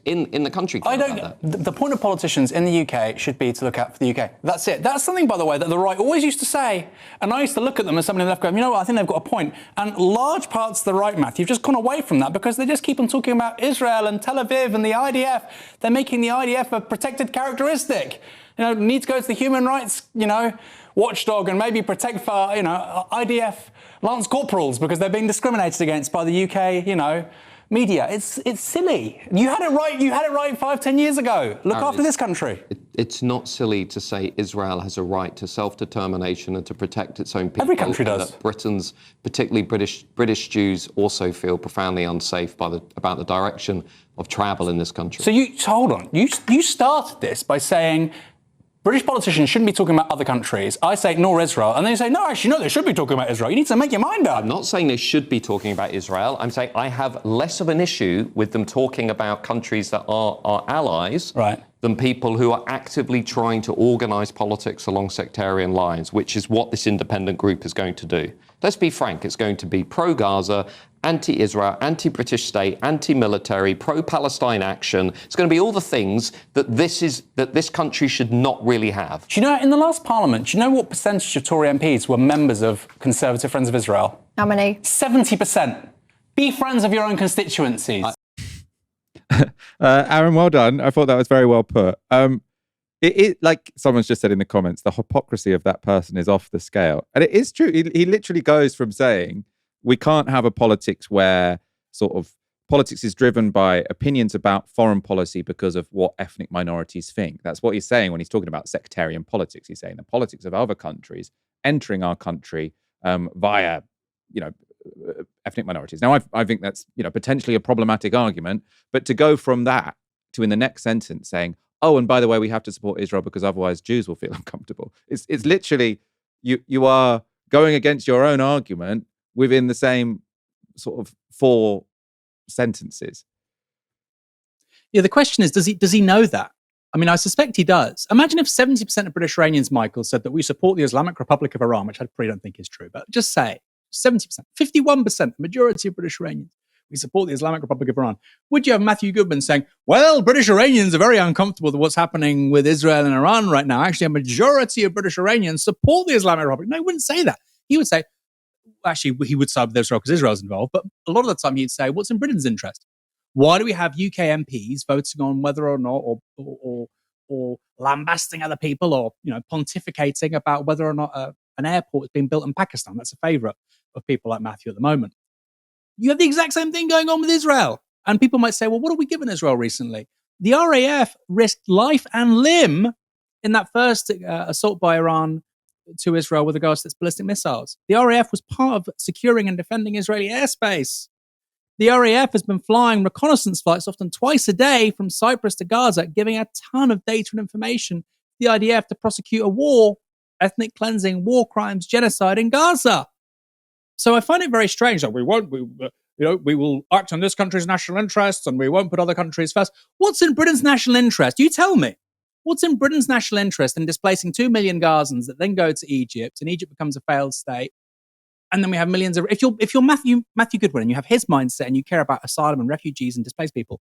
Speaker 12: in the country care about that.
Speaker 13: The point of politicians in the UK should be to look out for the UK. That's it. That's something, by the way, that the right always used to say. And I used to look at them as somebody in the left going, what, I think they've got a point. And large parts of the right, Matthew, have just gone away from that because they just keep on talking about Israel and Tel Aviv and the IDF. They're making the IDF a protected characteristic. Need to go to the human rights, watchdog and maybe protect for, IDF lance corporals because they're being discriminated against by the UK, media. It's silly. You had it right. You had it right 5-10 years ago. Look after this country.
Speaker 12: It's not silly to say Israel has a right to self-determination and to protect its own people.
Speaker 13: Every country does.
Speaker 12: That Britain's, particularly British Jews, also feel profoundly unsafe about the direction of travel in this country.
Speaker 13: So hold on. You started this by saying British politicians shouldn't be talking about other countries. I say, nor Israel. And then you say, no, actually, no, they should be talking about Israel. You need to make your mind up.
Speaker 12: I'm not saying they should be talking about Israel. I'm saying I have less of an issue with them talking about countries that are our allies than people who are actively trying to organise politics along sectarian lines, which is what this independent group is going to do. Let's be frank, it's going to be pro-Gaza, anti-Israel, anti-British state, anti-military, pro-Palestine action. It's going to be all the things that this country should not really have.
Speaker 13: Do you know, in the last parliament, do you know what percentage of Tory MPs were members of Conservative Friends of Israel?
Speaker 14: How many?
Speaker 13: 70%. Be friends of your own constituencies.
Speaker 1: Aaron, well done. I thought that was very well put. It like someone's just said in the comments, the hypocrisy of that person is off the scale. And it is true. He literally goes from saying we can't have a politics where sort of politics is driven by opinions about foreign policy because of what ethnic minorities think. That's what he's saying when he's talking about sectarian politics. He's saying the politics of other countries entering our country via, ethnic minorities. Now, I think that's, potentially a problematic argument, but to go from that to in the next sentence saying, oh, and by the way, we have to support Israel because otherwise Jews will feel uncomfortable. It's literally, you are going against your own argument within the same sort of 4 sentences.
Speaker 2: Yeah, the question is, does he know that? I mean, I suspect he does. Imagine if 70% of British Iranians, Michael, said that we support the Islamic Republic of Iran, which I probably don't think is true, but just say 70%, 51%, the majority of British Iranians, we support the Islamic Republic of Iran. Would you have Matthew Goodwin saying, well, British Iranians are very uncomfortable with what's happening with Israel and Iran right now. Actually, a majority of British Iranians support the Islamic Republic. No, he wouldn't say that. He would say, actually, he would side with Israel because Israel's involved, but a lot of the time he'd say, what's in Britain's interest? Why do we have UK MPs voting on whether or not, or lambasting other people, or pontificating about whether or not an airport is being built in Pakistan? That's a favourite of people like Matthew at the moment. You have the exact same thing going on with Israel. And people might say, well, what have we given Israel recently? The RAF risked life and limb in that first assault by Iran to Israel with regards to its ballistic missiles. The RAF was part of securing and defending Israeli airspace. The RAF has been flying reconnaissance flights often twice a day from Cyprus to Gaza, giving a ton of data and information to the IDF to prosecute a war, ethnic cleansing, war crimes, genocide in Gaza. So I find it very strange that we will act on this country's national interests and we won't put other countries first. What's in Britain's national interest? You tell me. What's in Britain's national interest in displacing 2 million Gazans that then go to Egypt, and Egypt becomes a failed state? And then we have millions of... If you're Matthew Goodwin and you have his mindset and you care about asylum and refugees and displaced people,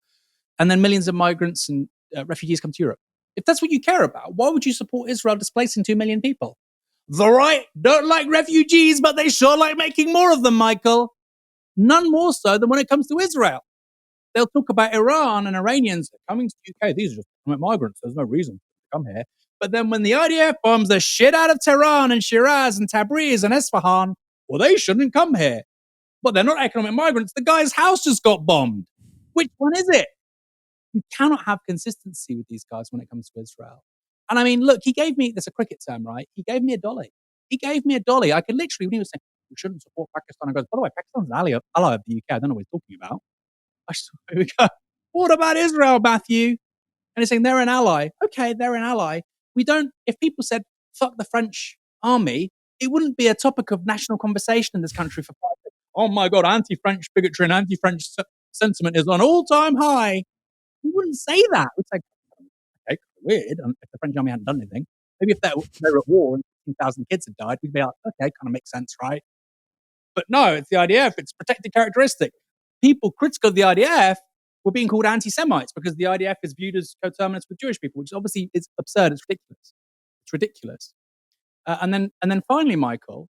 Speaker 2: and then millions of migrants and refugees come to Europe, if that's what you care about, why would you support Israel displacing 2 million people? The right don't like refugees, but they sure like making more of them, Michael. None more so than when it comes to Israel. They'll talk about Iran and Iranians coming to the UK. These are just migrants. There's no reason to come here. But then when the IDF bombs the shit out of Tehran and Shiraz and Tabriz and Isfahan, well, they shouldn't come here. But they're not economic migrants. The guy's house just got bombed. Which one is it? You cannot have consistency with these guys when it comes to Israel. And I mean, look, he gave me, there's a cricket term, right? He gave me a dolly. He gave me a dolly. I could literally, when he was saying, we shouldn't support Pakistan, I goes, by the way, Pakistan's an ally of the UK. I don't know what he's talking about. I just, here we go. What about Israel, Matthew? And he's saying they're an ally. Okay, they're an ally. We don't, if people said, fuck the French army, it wouldn't be a topic of national conversation in this country for 5 years. Oh my God, anti-French bigotry and anti-French sentiment is on all-time high. We wouldn't say that. We'd say, okay, weird, if the French army hadn't done anything. Maybe if they were at war and 15,000 kids had died, we'd be like, okay, kind of makes sense, right? But no, it's the IDF, it's protected characteristic. People critical of the IDF were being called anti-Semites because the IDF is viewed as coterminous with Jewish people, which obviously is absurd, it's ridiculous. It's ridiculous. And then finally, Michael,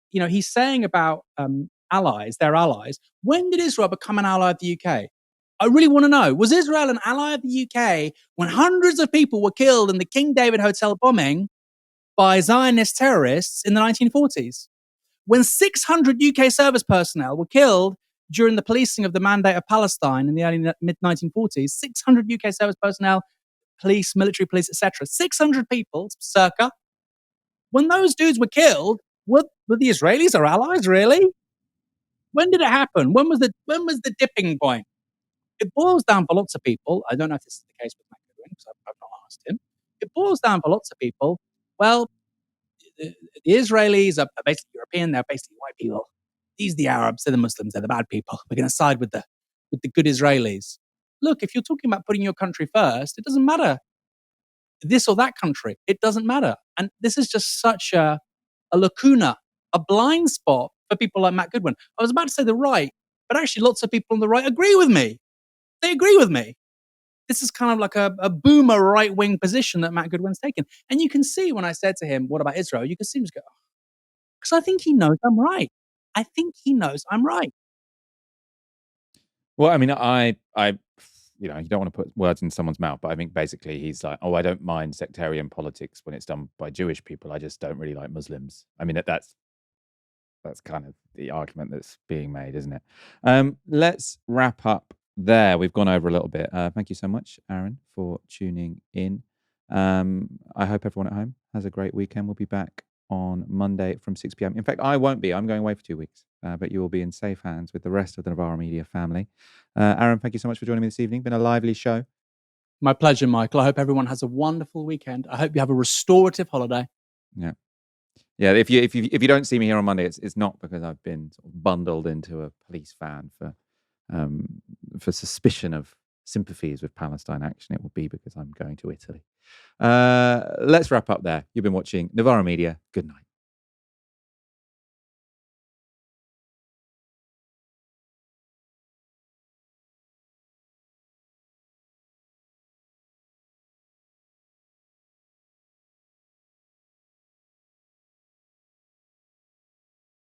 Speaker 2: he's saying about allies, their allies. When did Israel become an ally of the UK? I really want to know. Was Israel an ally of the UK when hundreds of people were killed in the King David Hotel bombing by Zionist terrorists in the 1940s? When 600 UK service personnel were killed during the policing of the Mandate of Palestine in the early mid-1940s, 600 UK service personnel, police, military police, etc. 600 people, circa. When those dudes were killed, were the Israelis our allies, really? When did it happen? When was the dipping point? It boils down for lots of people. I don't know if this is the case with Matt Goodwin, because I've not asked him. It boils down for lots of people. Well, the Israelis are basically European. They're basically white people. These are the Arabs. They're the Muslims. They're the bad people. We're going to side with the good Israelis. Look, if you're talking about putting your country first, it doesn't matter. This or that country, it doesn't matter. And this is just such a lacuna, a blind spot for people like Matt Goodwin. I was about to say the right, but actually lots of people on the right agree with me. They agree with me. This is kind of like a boomer right-wing position that Matt Goodwin's taken. And you can see when I said to him, what about Israel? You can see him just go, because I think he knows I'm right. I think he knows I'm right.
Speaker 1: Well, I mean, I you don't want to put words in someone's mouth, but I think basically he's like, oh, I don't mind sectarian politics when it's done by Jewish people. I just don't really like Muslims. I mean, that's kind of the argument that's being made, isn't it? Let's wrap up there. We've gone over a little bit. Thank you so much, Aaron, for tuning in. I hope everyone at home has a great weekend. We'll be back on Monday from 6 p.m. In fact, I won't be. I'm going away for 2 weeks, but you will be in safe hands with the rest of the Novara Media family. Aaron, thank you so much for joining me this evening. Been a lively show.
Speaker 2: My pleasure, Michael. I hope everyone has a wonderful weekend. I hope you have a restorative holiday.
Speaker 1: Yeah. If you don't see me here on Monday, it's not because I've been sort of bundled into a police van for suspicion of sympathies with Palestine Action. It will be because I'm going to Italy. Let's wrap up there. You've been watching Novara Media. Good night.